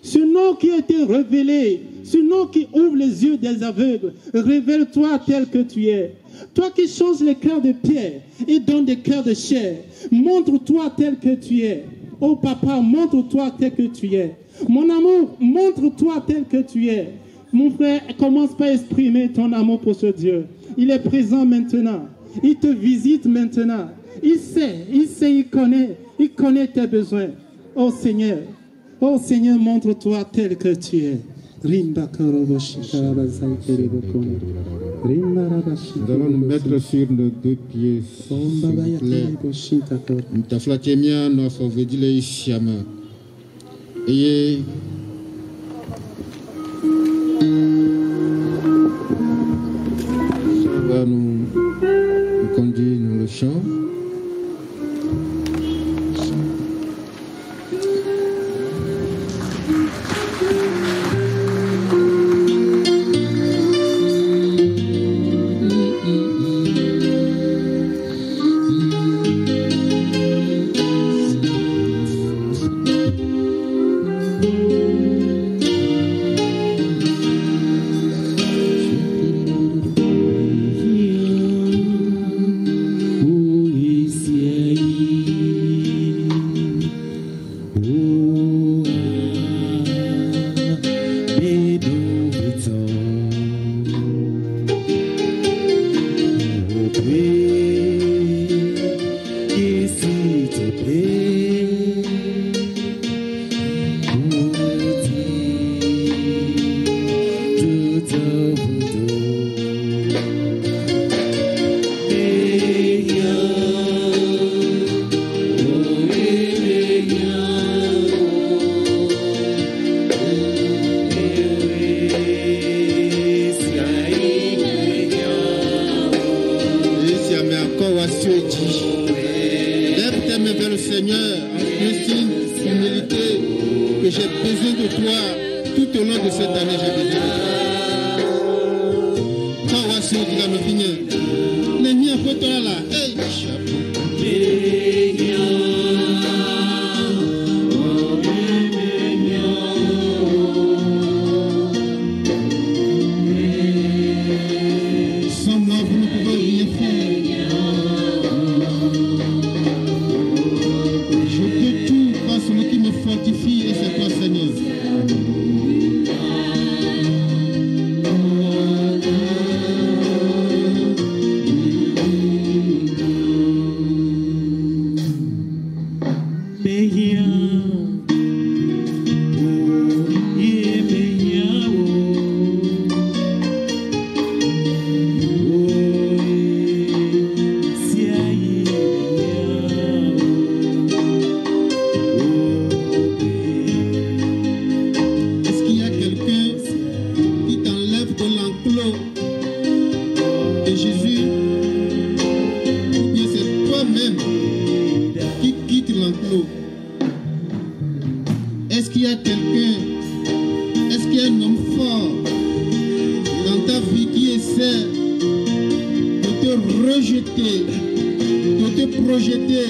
Ce nom qui a été révélé, ce nom qui ouvre les yeux des aveugles, révèle-toi tel que tu es. Toi qui changes les cœurs de pierre et donnes des cœurs de chair, montre-toi tel que tu es. Oh papa, montre-toi tel que tu es. Mon amour, montre-toi tel que tu es. Mon frère, commence par exprimer ton amour pour ce Dieu. Il est présent maintenant. Il te visite maintenant. Il sait, il connaît tes besoins. Oh Seigneur, montre-toi tel que tu es. Nous allons nous mettre sur nos deux pieds. Et ça va nous conduire dans le champ. Qui essaie de te rejeter te projeter,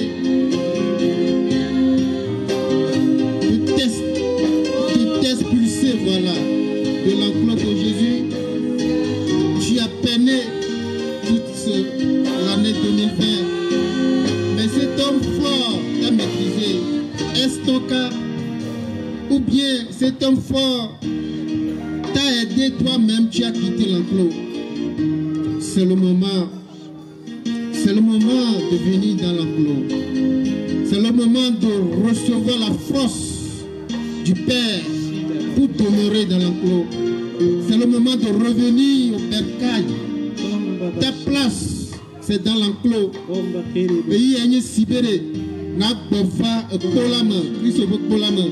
de t'expulser, voilà, de l'enclos de Jésus. Tu as peiné toute l'année 2020. Mais cet homme fort t'a maîtrisé. Est-ce ton cas? Ou bien cet homme fort t'a aidé toi-même, tu as quitté l'enclos? C'est le moment. C'est le moment de venir dans l'enclos. C'est le moment de recevoir la force du Père pour demeurer dans l'enclos. C'est le moment de revenir au bercail. Ta place, c'est dans l'enclos. Et il y a une sibéré. N'a pas de colama. Christ veut colama.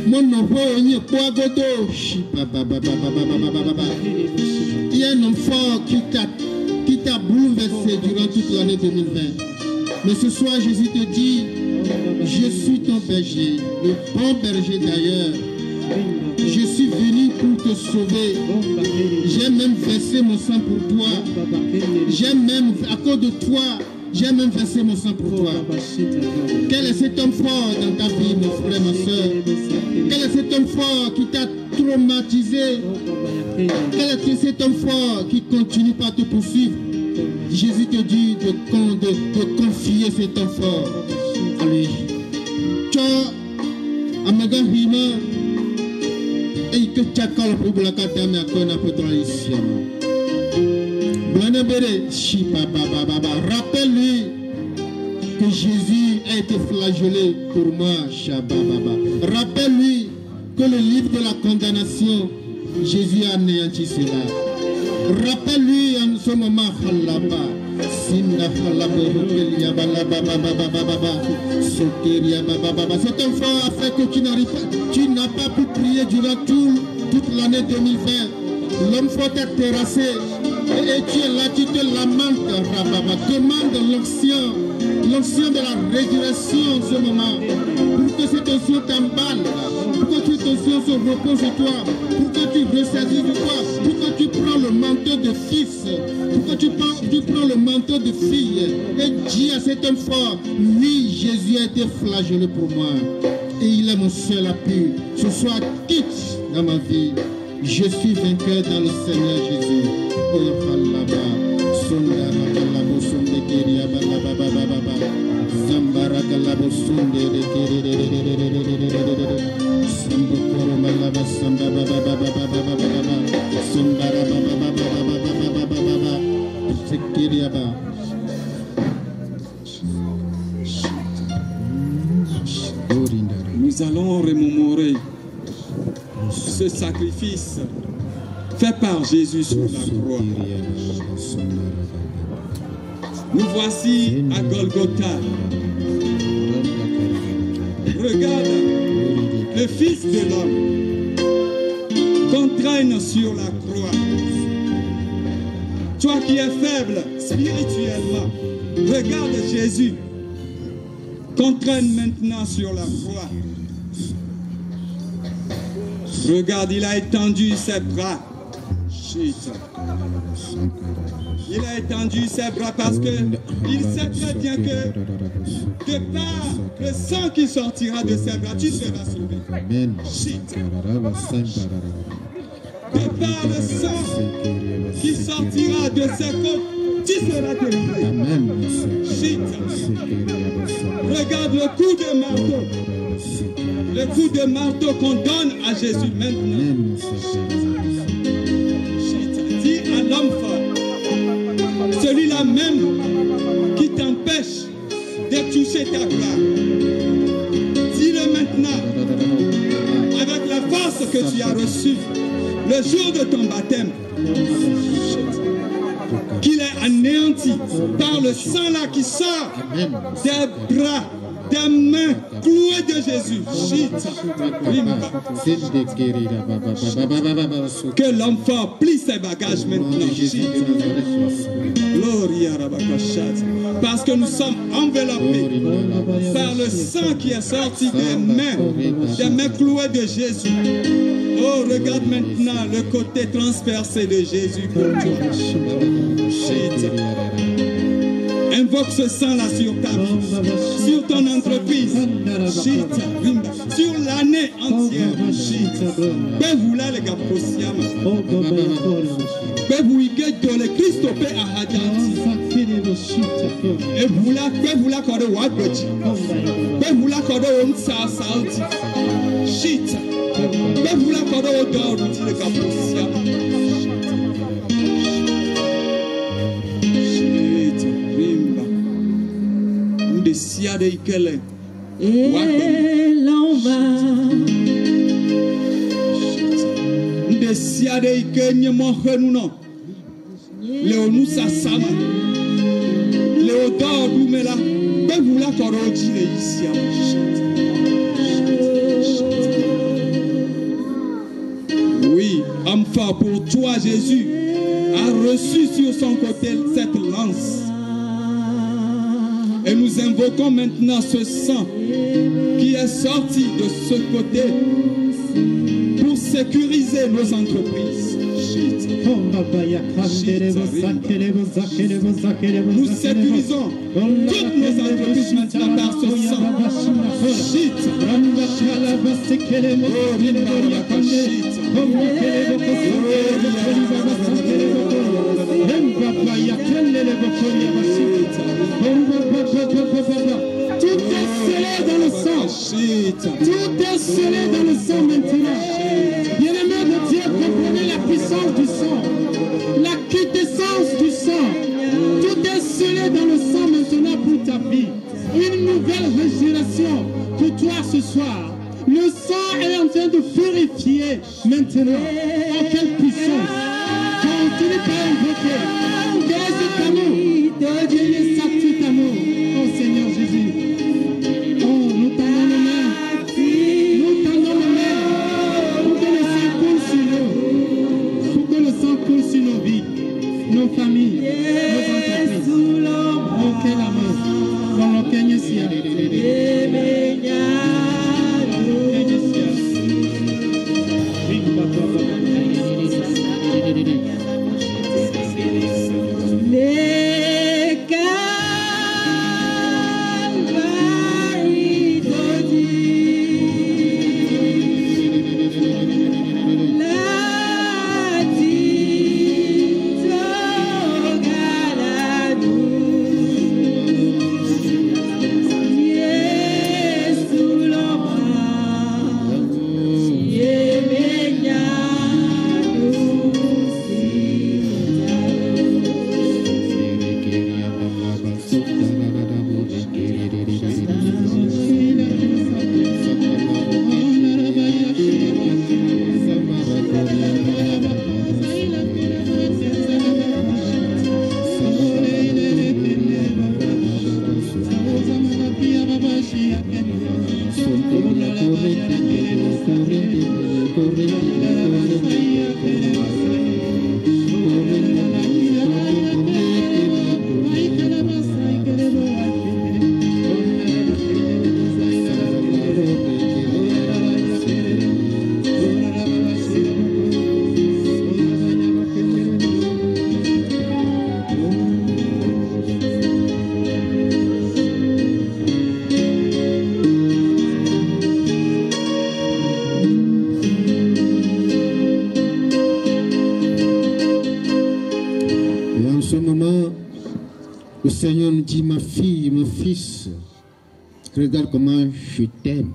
Mon nom est Poagodo. Il y a un enfant qui t'a bouleversé durant toute l'année 2020. Mais ce soir, Jésus te dit, je suis ton berger, le bon berger d'ailleurs. Je suis venu pour te sauver. J'ai même versé mon sang pour toi. J'ai même, à cause de toi, j'ai même versé mon sang pour toi. Quel est cet homme fort dans ta vie, mon frère, ma soeur? Quel est cet homme fort qui t'a traumatisé? Quel est cet homme fort qui continue par te poursuivre? Jésus te dit de confier cet homme fort à lui. Et que chakal pour la katame à quoi n'a pas tradition. Rappelle-lui que Jésus a été flagellé pour moi. Rappelle-lui que le livre de la condamnation, Jésus a anéanti cela. Rappelle-lui en ce moment, cet enfant a fait que tu n'as pas pu prier durant toute l'année 2020. L'homme fort t'a terrassé et tu es là, tu te lamentes. Demande l'onction de la résurrection en ce moment, pour que cette onction t'emballe, pour que cette onction se repose sur toi, pour que tu ressaisisses de toi, pour que tu prends le manteau de fils, pour que tu prends le manteau de fille, et dis à cet homme fort, oui, Jésus a été flagellé pour moi, et il est mon seul appui. Ce soir, quitte dans ma vie, je suis vainqueur dans le Seigneur Jésus. Oh, nous allons remémorer ce sacrifice fait par Jésus sur la croix. Nous voici à Golgotha. Regarde, le Fils de l'homme qu'on traîne sur la croix. Toi qui es faible spirituellement, regarde Jésus qu'on traîne maintenant sur la croix. Regarde, il a étendu ses bras. Il a étendu ses bras parce que il sait très bien que par le sang qui sortira de ses bras, tu seras sauvé. De par le sang qui sortira de ses côtes, tu seras délivré. Regarde le coup de marteau. Le coup de marteau qu'on donne à Jésus maintenant. Dis à l'homme fort, celui-là même qui t'empêche de toucher ta gloire. Dis-le maintenant, avec la force que tu as reçue le jour de ton baptême, qu'il est anéanti par le sang là qui sort des bras, des mains clouées de Jésus. Que l'enfant plie ses bagages maintenant. Parce que nous sommes enveloppés par le sang qui est sorti des mains clouées de Jésus. Oh, regarde maintenant le côté transpercé de Jésus pour toi. Invoque ce sang-là sur ta vie, sur ton entreprise, sur l'année entière. Bevoula les gars posiama. Bevoike de le Christ pe ahadati. Bevoula kode wadbeji. Bevoula kode on sa sauti. Shit. Bevoula kode odor di le gars posiama. Sia de ikele elomba nde sia de ikenye mo henuno leonu sasama leodo dumela bevula koroji le isia. Oui, enfin pour toi Jésus a reçu sur son côté cette lance. Et nous invoquons maintenant ce sang qui est sorti de ce côté pour sécuriser nos entreprises. Nous sécurisons toutes nos entreprises maintenant par ce sang. Tout est scellé dans le sang. Tout est scellé dans le sang maintenant. Bien-aimés de Dieu, comprenez la puissance du sang, la quintessence du sang. Tout est scellé dans le sang maintenant pour ta vie. Une nouvelle régénération pour toi ce soir. Le sang est en train de purifier maintenant. En quelle puissance. Continue par invoquer. Quel est cet amour? Quel est cet amour? Oh Seigneur Jésus. Oh, nous tendons nos mains. Nous tendons nos mains pour que le sang coule sur nous. Pour que le sang coule sur nos vies, nos familles, nos entreprises. Oh, quel amour. Dans le Kenya Sia. Le Seigneur nous dit, ma fille, mon fils, regarde comment je t'aime.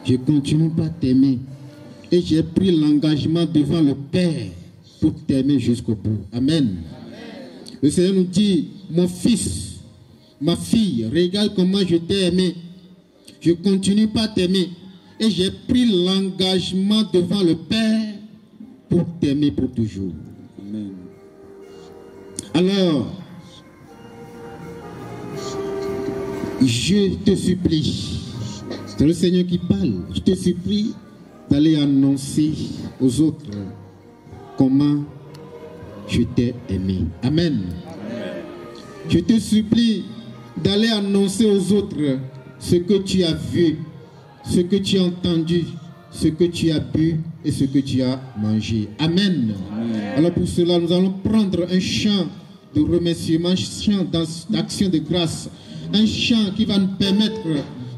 Je continue pas t'aimer. Et j'ai pris l'engagement devant le Père pour t'aimer jusqu'au bout. Amen. Le Seigneur nous dit, mon fils, ma fille, regarde comment je t'ai aimé. Je continue pas t'aimer. Et j'ai pris l'engagement devant le Père pour t'aimer pour toujours. Amen. Alors, je te supplie, c'est le Seigneur qui parle, je te supplie d'aller annoncer aux autres comment je t'ai aimé. Amen. Je te supplie d'aller annoncer aux autres ce que tu as vu, ce que tu as entendu, ce que tu as bu et et ce que tu as mangé. Amen. Amen. Alors pour cela, nous allons prendre un chant de remerciement, un chant d'action de grâce, un chant qui va nous permettre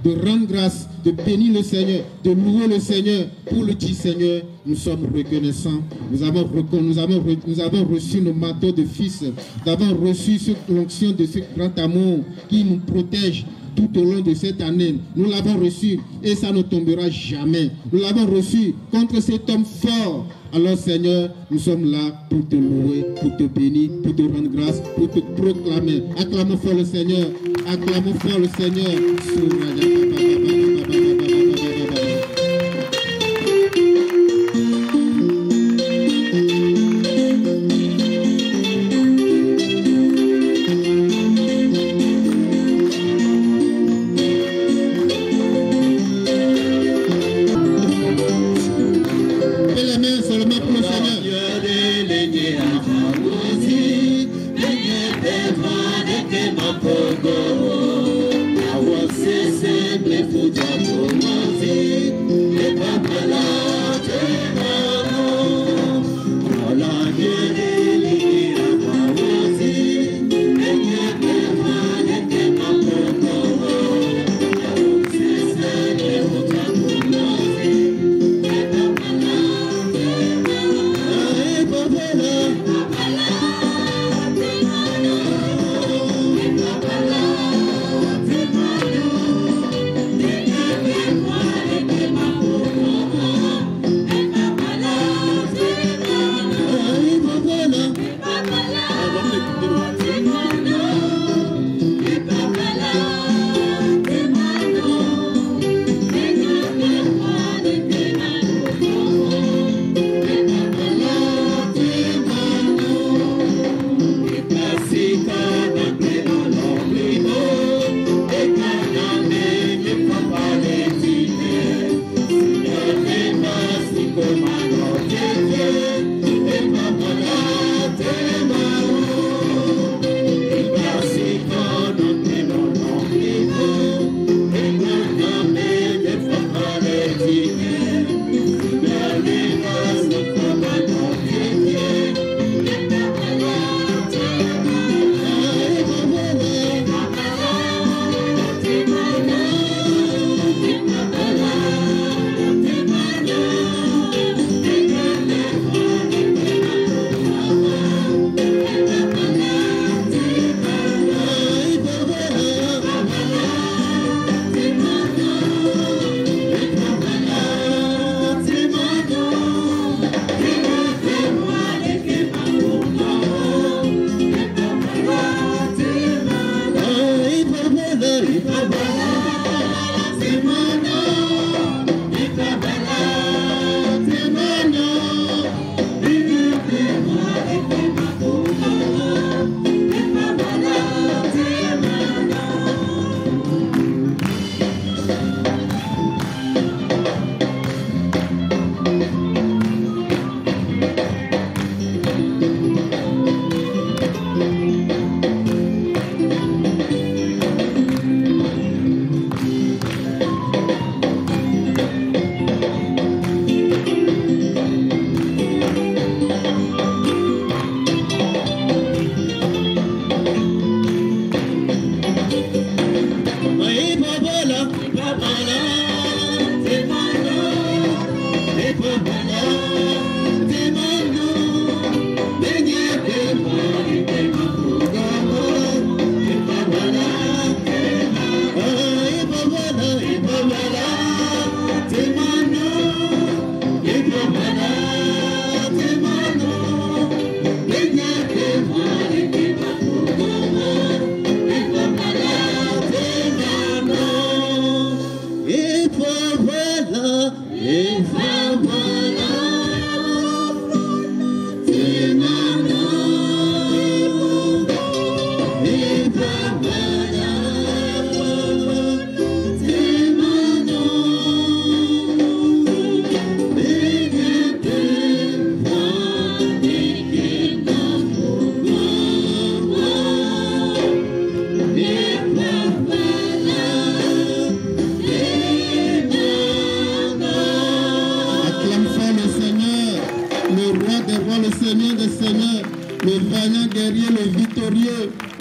de rendre grâce, de bénir le Seigneur, de louer le Seigneur. Pour le dire Seigneur, nous sommes reconnaissants. Nous avons reçu nos manteaux de fils. Nous avons reçu l'onction de ce grand amour qui nous protège tout au long de cette année. Nous l'avons reçu et ça ne tombera jamais. Nous l'avons reçu contre cet homme fort. Alors Seigneur, nous sommes là pour te louer, pour te bénir, pour te rendre grâce, pour te proclamer. Acclamons fort le Seigneur. Acclamons fort le Seigneur.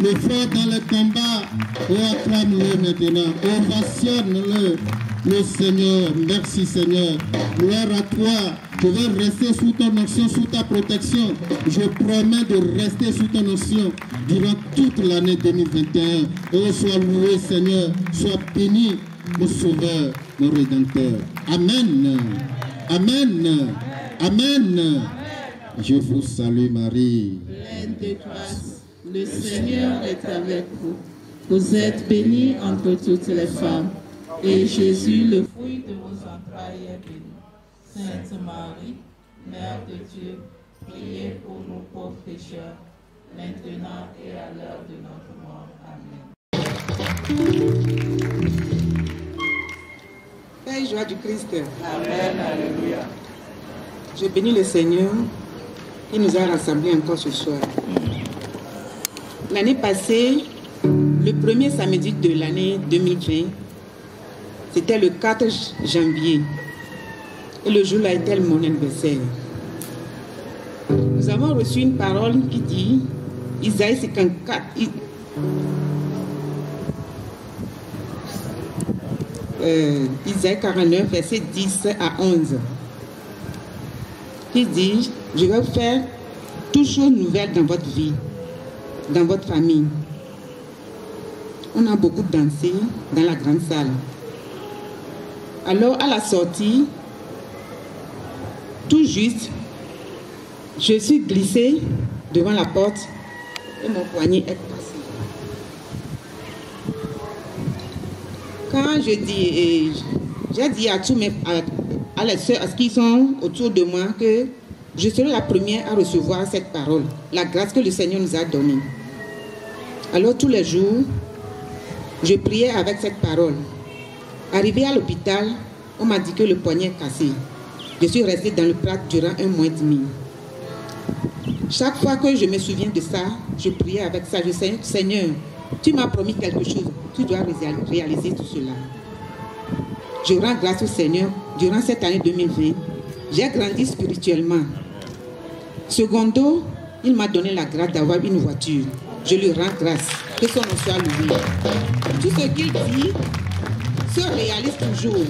le fort dans les combats. Oh, acclame-le maintenant. Ovationne-le. Le Seigneur, merci Seigneur. Gloire à toi. Je vais rester sous ton onction, sous ta protection. Je promets de rester sous ton onction durant toute l'année 2021. Oh, sois loué Seigneur. Sois béni, mon Sauveur, mon Rédempteur. Amen. Amen. Amen. Je vous salue Marie. Pleine de grâce, le Seigneur est avec vous. Vous êtes bénie entre toutes les femmes. Et Jésus, le fruit de vos entrailles, est béni. Sainte Marie, Mère de Dieu, priez pour nous pauvres pécheurs, maintenant et à l'heure de notre mort. Amen. Père, joie du Christ. Amen. Alléluia. Je bénis le Seigneur qui nous a rassemblés encore ce soir. L'année passée, le premier samedi de l'année 2020, c'était le 4 janvier. Et le jour-là était mon anniversaire. Nous avons reçu une parole qui dit, Isaïe 54, Isaïe 49, verset 10 à 11, qui dit, je vais vous faire toutes choses nouvelles dans votre vie, dans votre famille. On a beaucoup dansé dans la grande salle. Alors, à la sortie, tout juste, je suis glissée devant la porte et mon poignet est cassé. Quand j'ai dit à tous à les soeurs, à ceux qui sont autour de moi, que je serai la première à recevoir cette parole, la grâce que le Seigneur nous a donnée. Alors, tous les jours, je priais avec cette parole. Arrivé à l'hôpital, on m'a dit que le poignet est cassé. Je suis restée dans le plat durant 1 mois et demi. Chaque fois que je me souviens de ça, je priais avec ça. Je disais, Seigneur, tu m'as promis quelque chose. Tu dois réaliser tout cela. Je rends grâce au Seigneur. Durant cette année 2020, j'ai grandi spirituellement. Secondo, il m'a donné la grâce d'avoir une voiture. Je lui rends grâce. Que son nom soit loué. Tout ce qu'il dit se réalise toujours.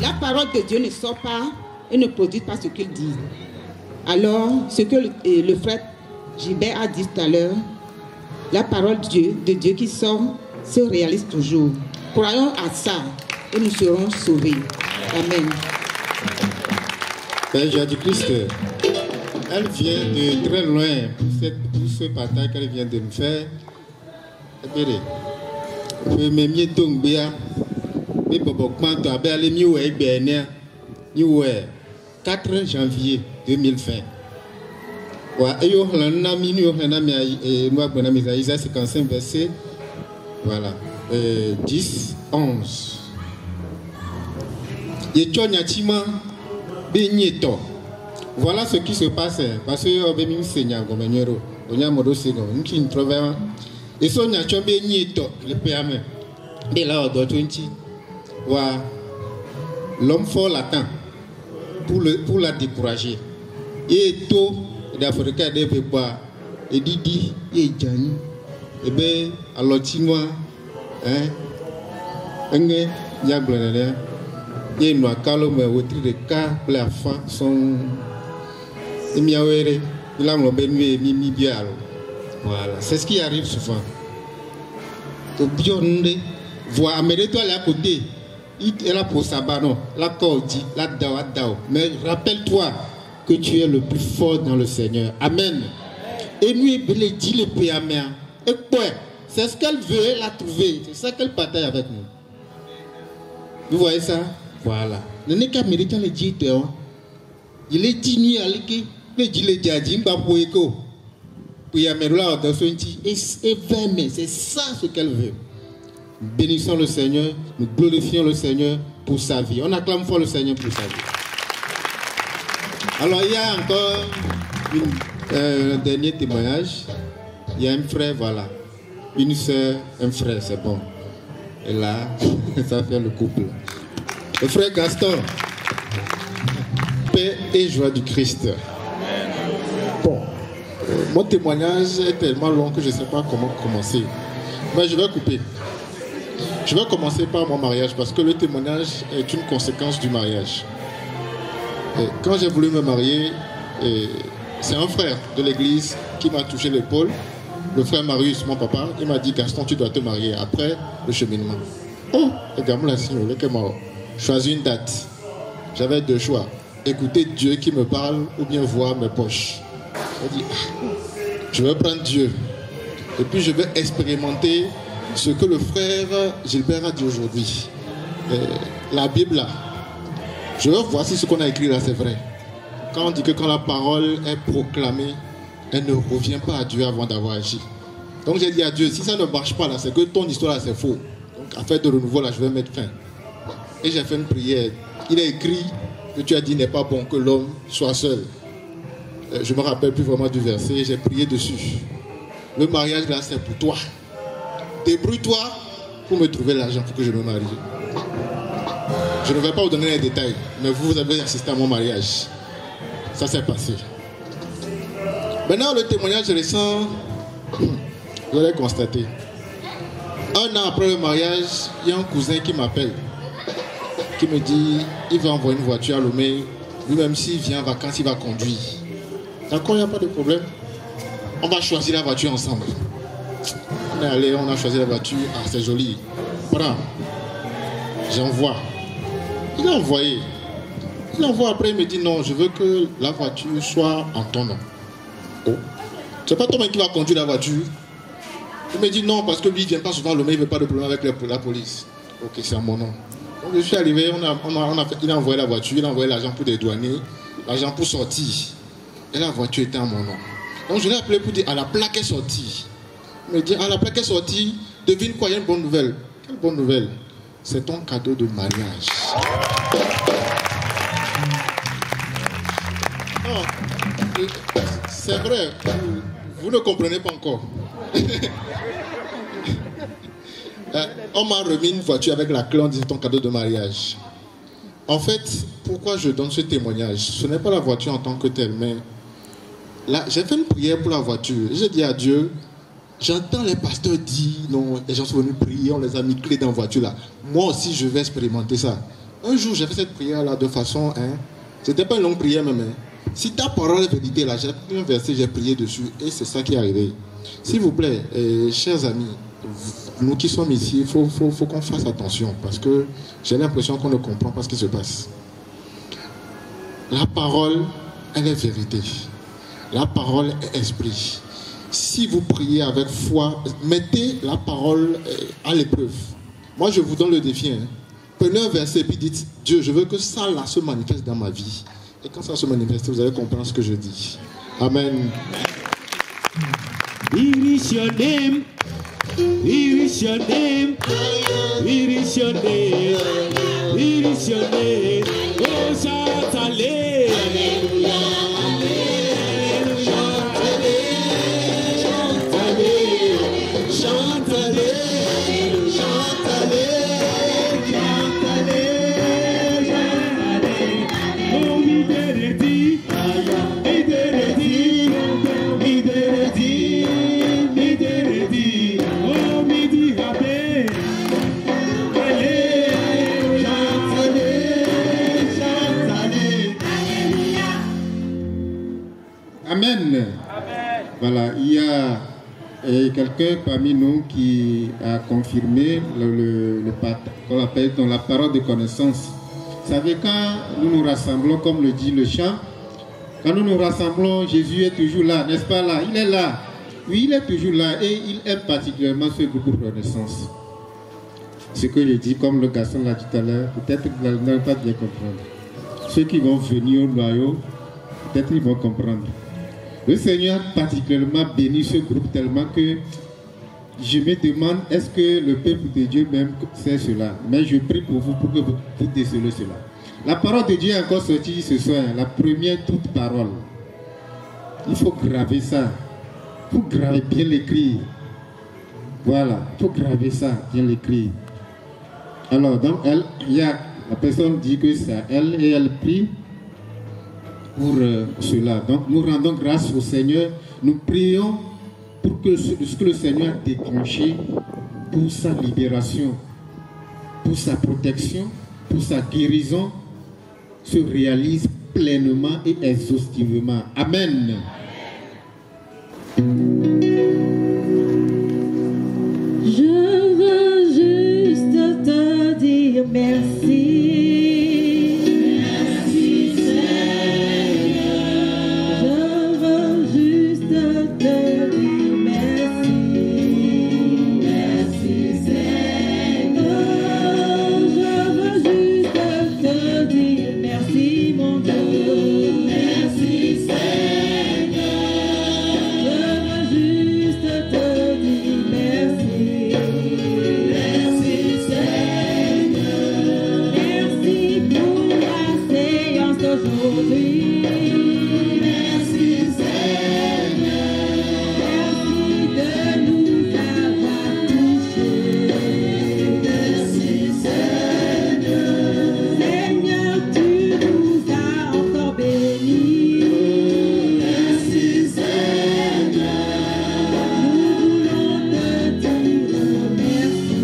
La parole de Dieu ne sort pas et ne produit pas ce qu'il dit. Alors, ce que le frère Gilbert a dit tout à l'heure, la parole de Dieu qui sort se réalise toujours. Croyons à ça et nous serons sauvés. Amen. Père Jésus-Christ, elle vient de très loin pour ce partage qu'elle vient de me faire. Je me mets donc bien. Mais pour quand tu as le 4 janvier 2020. Isaïe 55 verset 10, 11. Voilà ce qui se passe parce que l'homme fort l'attend pour la décourager. Et tout, l'Africain devait boire. Et Didi, et Djani, et bien, alors, Tinois, et nous avons au tri de cas, la fin sont. Voilà, c'est ce qui arrive souvent. Voir Amélie-toi là à côté. Il est là pour sabbat, non. La corde, la dao. Mais rappelle-toi que tu es le plus fort dans le Seigneur. Amen. Et nous, il dit le péamé. Et quoi? C'est ce qu'elle veut, elle a trouvé. C'est ça qu'elle partage avec nous. Vous voyez ça? Voilà. Le n'est qu'à mériter le dit. Il est dit, le dit, le dit, et c'est ça ce qu'elle veut. Bénissons le Seigneur, nous glorifions le Seigneur pour sa vie. On acclame fort le Seigneur pour sa vie. Alors il y a encore un dernier témoignage. Il y a un frère, voilà. Une soeur, un frère, c'est bon. Et là, ça fait le couple. Le frère Gaston, paix et joie du Christ. Bon, Mon témoignage est tellement long que je ne sais pas comment commencer. Mais je vais couper. Je vais commencer par mon mariage parce que le témoignage est une conséquence du mariage. Quand j'ai voulu me marier, c'est un frère de l'église qui m'a touché l'épaule. Le frère Marius, mon papa, il m'a dit Gaston, tu dois te marier après le cheminement. Oh, regarde-moi la signe, choisis une date. J'avais deux choix. Écouter Dieu qui me parle ou bien voir mes poches. J'ai dit, je vais prendre Dieu. Et puis je vais expérimenter ce que le frère Gilbert a dit aujourd'hui. La Bible là. Je veux voir si ce qu'on a écrit là c'est vrai. Quand on dit que quand la parole est proclamée, elle ne revient pas à Dieu avant d'avoir agi. Donc j'ai dit à Dieu, si ça ne marche pas là, c'est que ton histoire là c'est faux. Donc à faire de renouveau là, je vais mettre fin. Et j'ai fait une prière. Il a écrit que tu as dit n'est pas bon que l'homme soit seul. Je me rappelle plus vraiment du verset, j'ai prié dessus. Le mariage là c'est pour toi. Débrouille-toi pour me trouver l'argent pour que je me marie. Je ne vais pas vous donner les détails, mais vous avez assisté à mon mariage. Ça s'est passé. Maintenant, le témoignage récent, vous allez constater. Un an après le mariage, il y a un cousin qui m'appelle, qui me dit, il va envoyer une voiture à Lomé. Lui-même, s'il vient en vacances, il va conduire. D'accord, il n'y a pas de problème. On va choisir la voiture ensemble. On est allé, on a choisi la voiture. Ah, c'est joli. Voilà. J'envoie. Il a envoyé. Il envoie après, il me dit non, je veux que la voiture soit en ton nom. Oh. C'est pas toi qui va conduire la voiture. Il me dit non, parce que lui, il ne vient pas souvent, le mec, il ne veut pas de problème avec la police. Ok, c'est à mon nom. Donc je suis arrivé, il a envoyé la voiture, il a envoyé l'argent pour dédouaner, l'argent pour sortir. Et la voiture était à mon nom. Donc je l'ai appelé pour dire, ah, la plaque est sortie. Il me dit, ah, la plaque est sortie, devine quoi, il y a une bonne nouvelle. Quelle bonne nouvelle? C'est ton cadeau de mariage. Non, c'est vrai, vous ne comprenez pas encore. On m'a remis une voiture avec la clé, on dit c'est ton cadeau de mariage. En fait, pourquoi je donne ce témoignage? Ce n'est pas la voiture en tant que telle, mais là, j'ai fait une prière pour la voiture. J'ai dit à Dieu, j'entends les pasteurs dire, non, les gens sont venus prier, on les a mis clés dans la voiture là. Moi aussi, je vais expérimenter ça. Un jour, j'ai fait cette prière là de façon, c'était pas une longue prière même. Si ta parole est vérité là, j'ai pris un verset, j'ai prié dessus et c'est ça qui est arrivé. S'il vous plaît, chers amis, nous qui sommes ici, il faut qu'on fasse attention parce que j'ai l'impression qu'on ne comprend pas ce qui se passe. La parole, elle est vérité. La parole est esprit. Si vous priez avec foi, mettez la parole à l'épreuve. Moi, je vous donne le défi. Prenez un verset et puis dites, Dieu, je veux que ça là se manifeste dans ma vie. Et quand ça se manifeste, vous allez comprendre ce que je dis. Amen. It is your name. It is your name. It is your name. It is your name. Oh, shout hallelujah. Amen. Voilà, il y a quelqu'un parmi nous qui a confirmé qu'on appelle dans la parole de connaissance. Vous savez, quand nous nous rassemblons, comme le dit le chant, quand nous nous rassemblons, Jésus est toujours là, n'est-ce pas là? Il est là. Oui, il est toujours là et il aime particulièrement ce groupe de connaissance. Ce que je dis, comme le garçon l'a dit tout à l'heure, peut-être qu'ils n'allent pas bien comprendre. Ceux qui vont venir au noyau, peut-être ils vont comprendre. Le Seigneur a particulièrement béni ce groupe tellement que je me demande, est-ce que le peuple de Dieu même sait cela? Mais je prie pour vous pour que vous décelez cela. La parole de Dieu est encore sortie ce soir, la première toute parole. Il faut graver ça. Il faut graver, bien l'écrire. Voilà, il faut graver ça, bien l'écrire. Alors, donc, la personne dit que c'est elle et elle prie pour cela. Donc nous rendons grâce au Seigneur Nous prions pour que ce que le Seigneur a déclenché pour sa libération, pour sa protection, pour sa guérison, se réalise pleinement et exhaustivement. Amen. Je veux juste te dire merci. Merci Seigneur. Je veux juste te dire merci. Merci Seigneur. Je veux juste te dire merci mon Dieu. Merci Seigneur. Je veux juste te dire merci. Merci Seigneur. Merci pour la séance d'aujourd'hui. Merci Seigneur. Merci de nous avoir touchés. Merci Seigneur. Seigneur, tu nous as encore bénis. Merci Seigneur. Nous voulons te dire merci. Merci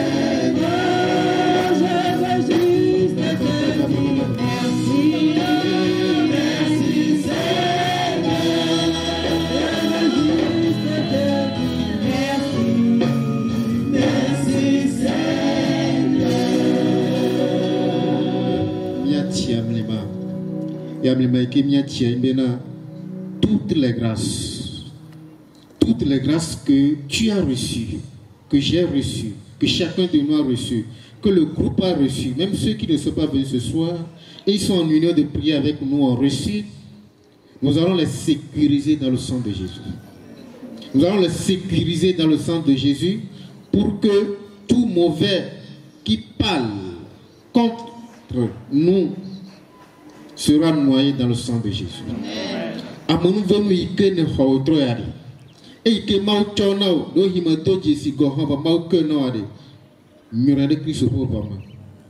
Seigneur. Je veux juste te dire merci. Merci Seigneur. Je veux juste te dire merci. Merci Seigneur. Toutes les grâces que tu as reçues, que j'ai reçues, que chacun de nous a reçues, que le groupe a reçues, même ceux qui ne sont pas venus ce soir, et ils sont en union de prière avec nous, ont reçu, nous allons les sécuriser dans le sang de Jésus. Nous allons les sécuriser dans le sang de Jésus pour que tout mauvais qui parle contre nous sera noyé dans le sang de Jésus. Amen. Et que Mauchonao, no Himato Jessico, Hava Maukenode, Murade Christophe,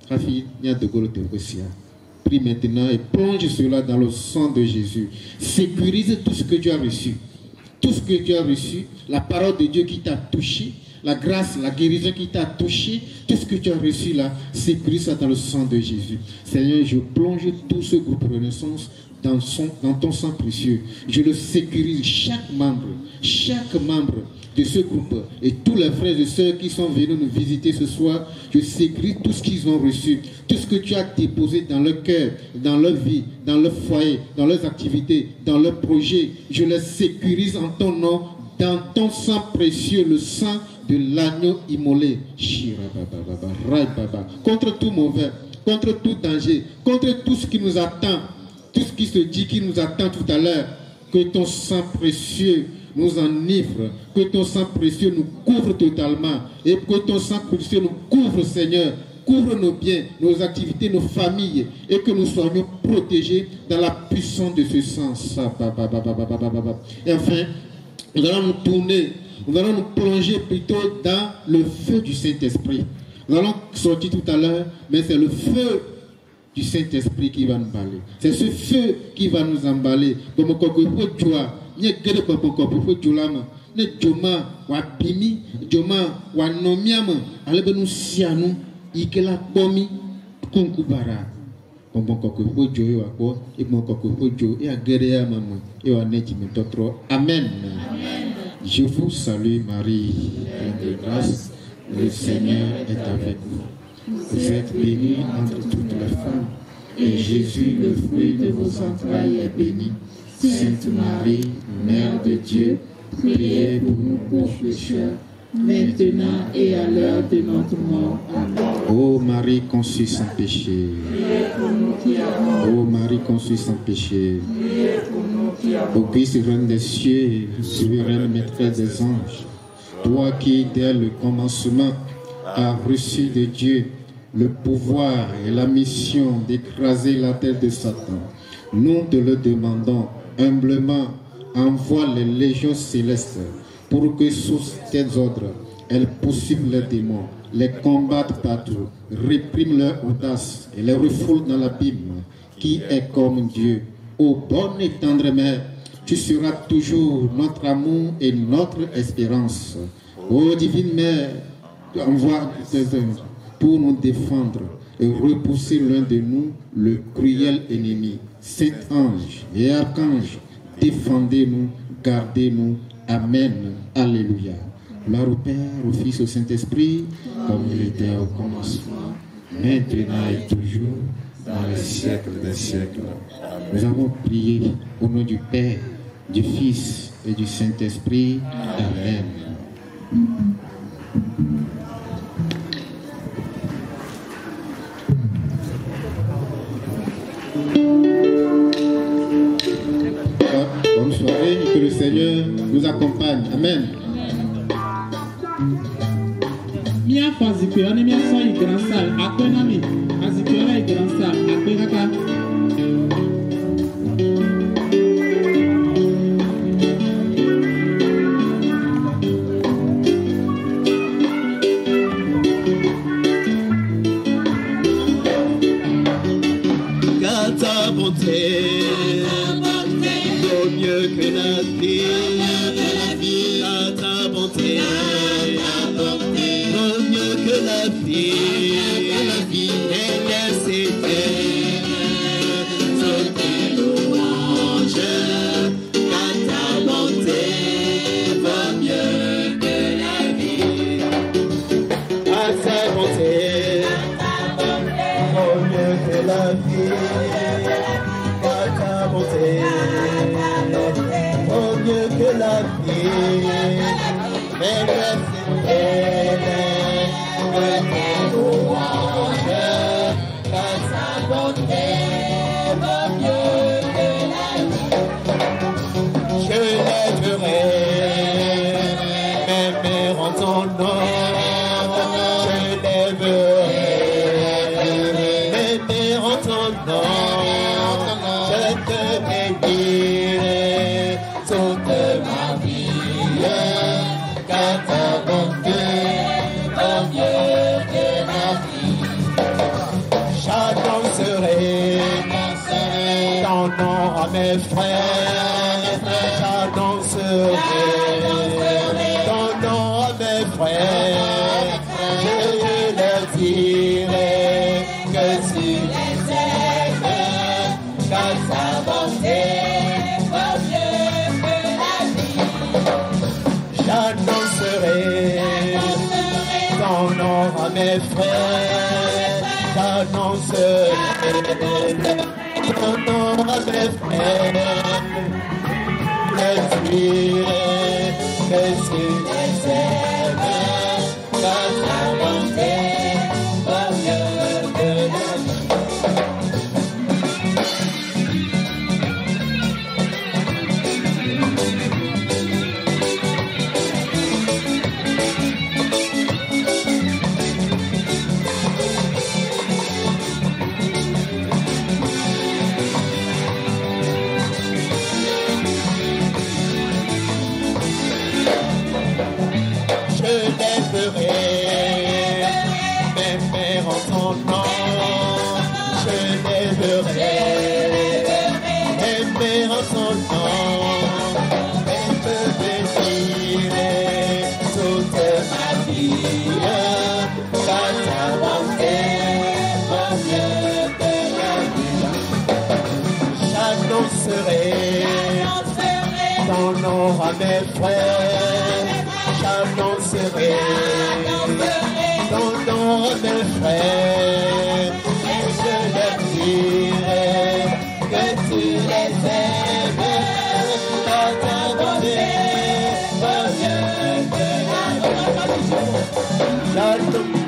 Rafi, Nia de Golo Teresia. Prie maintenant et plonge cela dans le sang de Jésus. Sécurise tout ce que tu as reçu. Tout ce que tu as reçu, la parole de Dieu qui t'a touché, la grâce, la guérison qui t'a touché, tout ce que tu as reçu là, sécurise ça dans le sang de Jésus. Seigneur, je plonge tout ce groupe Renaissance dans ton sang précieux. Je le sécurise, chaque membre de ce groupe et tous les frères et sœurs qui sont venus nous visiter ce soir, je sécurise tout ce qu'ils ont reçu, tout ce que tu as déposé dans leur cœur, dans leur vie, dans leur foyer, dans leurs activités, dans leurs projets. Je les sécurise en ton nom, dans ton sang précieux, le sang de l'agneau immolé. Contre tout mauvais, contre tout danger, contre tout ce qui nous attend, tout ce qui se dit qui nous attend tout à l'heure, que ton sang précieux nous enivre, que ton sang précieux nous couvre totalement, et que ton sang précieux nous couvre, Seigneur, couvre nos biens, nos activités, nos familles, et que nous soyons protégés dans la puissance de ce sang. Et enfin, nous allons nous tourner, nous allons nous plonger plutôt dans le feu du Saint-Esprit. Nous allons sortir tout à l'heure, mais c'est le feu du Saint-Esprit qui va nous emballer. C'est ce feu qui va nous emballer. Amen. Je vous salue Marie, pleine de grâce, le Seigneur est avec vous. Vous êtes bénie entre toutes les femmes, et Jésus, le fruit de vos entrailles, est béni. Sainte Marie, Mère de Dieu, priez pour nous pauvres pécheurs, maintenant et à l'heure de notre mort. Amen. Ô Marie conçue sans péché, priez pour nous qui avons. Ô Marie conçue sans péché, priez pour nous qui avons. Ô Christ, Reine des cieux, souveraine maîtresse des anges, toi qui, dès le commencement, a reçu de Dieu le pouvoir et la mission d'écraser la tête de Satan, nous te le demandons humblement, envoie les légions célestes pour que sous tes ordres, elles poursuivent les démons, les combattent partout, répriment leur audace et les refoulent dans l'abîme qui est comme Dieu. Ô ô bonne et tendre mère, tu seras toujours notre amour et notre espérance. Ô divine mère, envoie tes anges pour nous défendre et repousser l'un de nous, le cruel ennemi. Saint ange et archange, défendez-nous, gardez-nous. Amen. Alléluia. Gloire au Père, au Fils, au Saint-Esprit, comme il était au commencement, maintenant et toujours, dans les siècles des siècles. Nous avons prié au nom du Père, du Fils et du Saint-Esprit. Amen. Bonne soirée et que le Seigneur nous accompagne. Amen. Mia fazikio ni mia so i grand salle akwena mi azikio la i grand salle akwena ka ta bonté vaut mieux que la vie, ta bonté vaut mieux que la vie, et laissez toutes tes louanges, car ta bonté vaut mieux que la vie, ta bonté vaut mieux que la vie. Oh mieux que la vie, mais tes louanges, car sa bonté vaut mieux que la vie. Je lèverai mes mains en ton nom, je lèverai mes mains en ton nom. Je te bénirai toute ma vie, car ta bonté vaut mieux que la vie. J'annoncerai ton nom à mes frères, j'annoncerai ton nom à mes frères, je leur dirai que tu les aimes, car sa bonté vaut mieux que la vie. J'annoncerai ton nom à mes frères, j'annoncerai ton nom à mes frères, je dirai que tu les aimes, car sa bonté vaut mieux que la vie. Mes mères en ton nom, je lèverai mes mères en ton nom, et te bénirai toute ma vie, car ta bonté vaut mieux que la vie. J'annoncerai ton nom à mes frères, j'annoncerai ton nom à mes frères, et je leur dirai que tu les aimes, car ta bonté vaut mieux que la vie.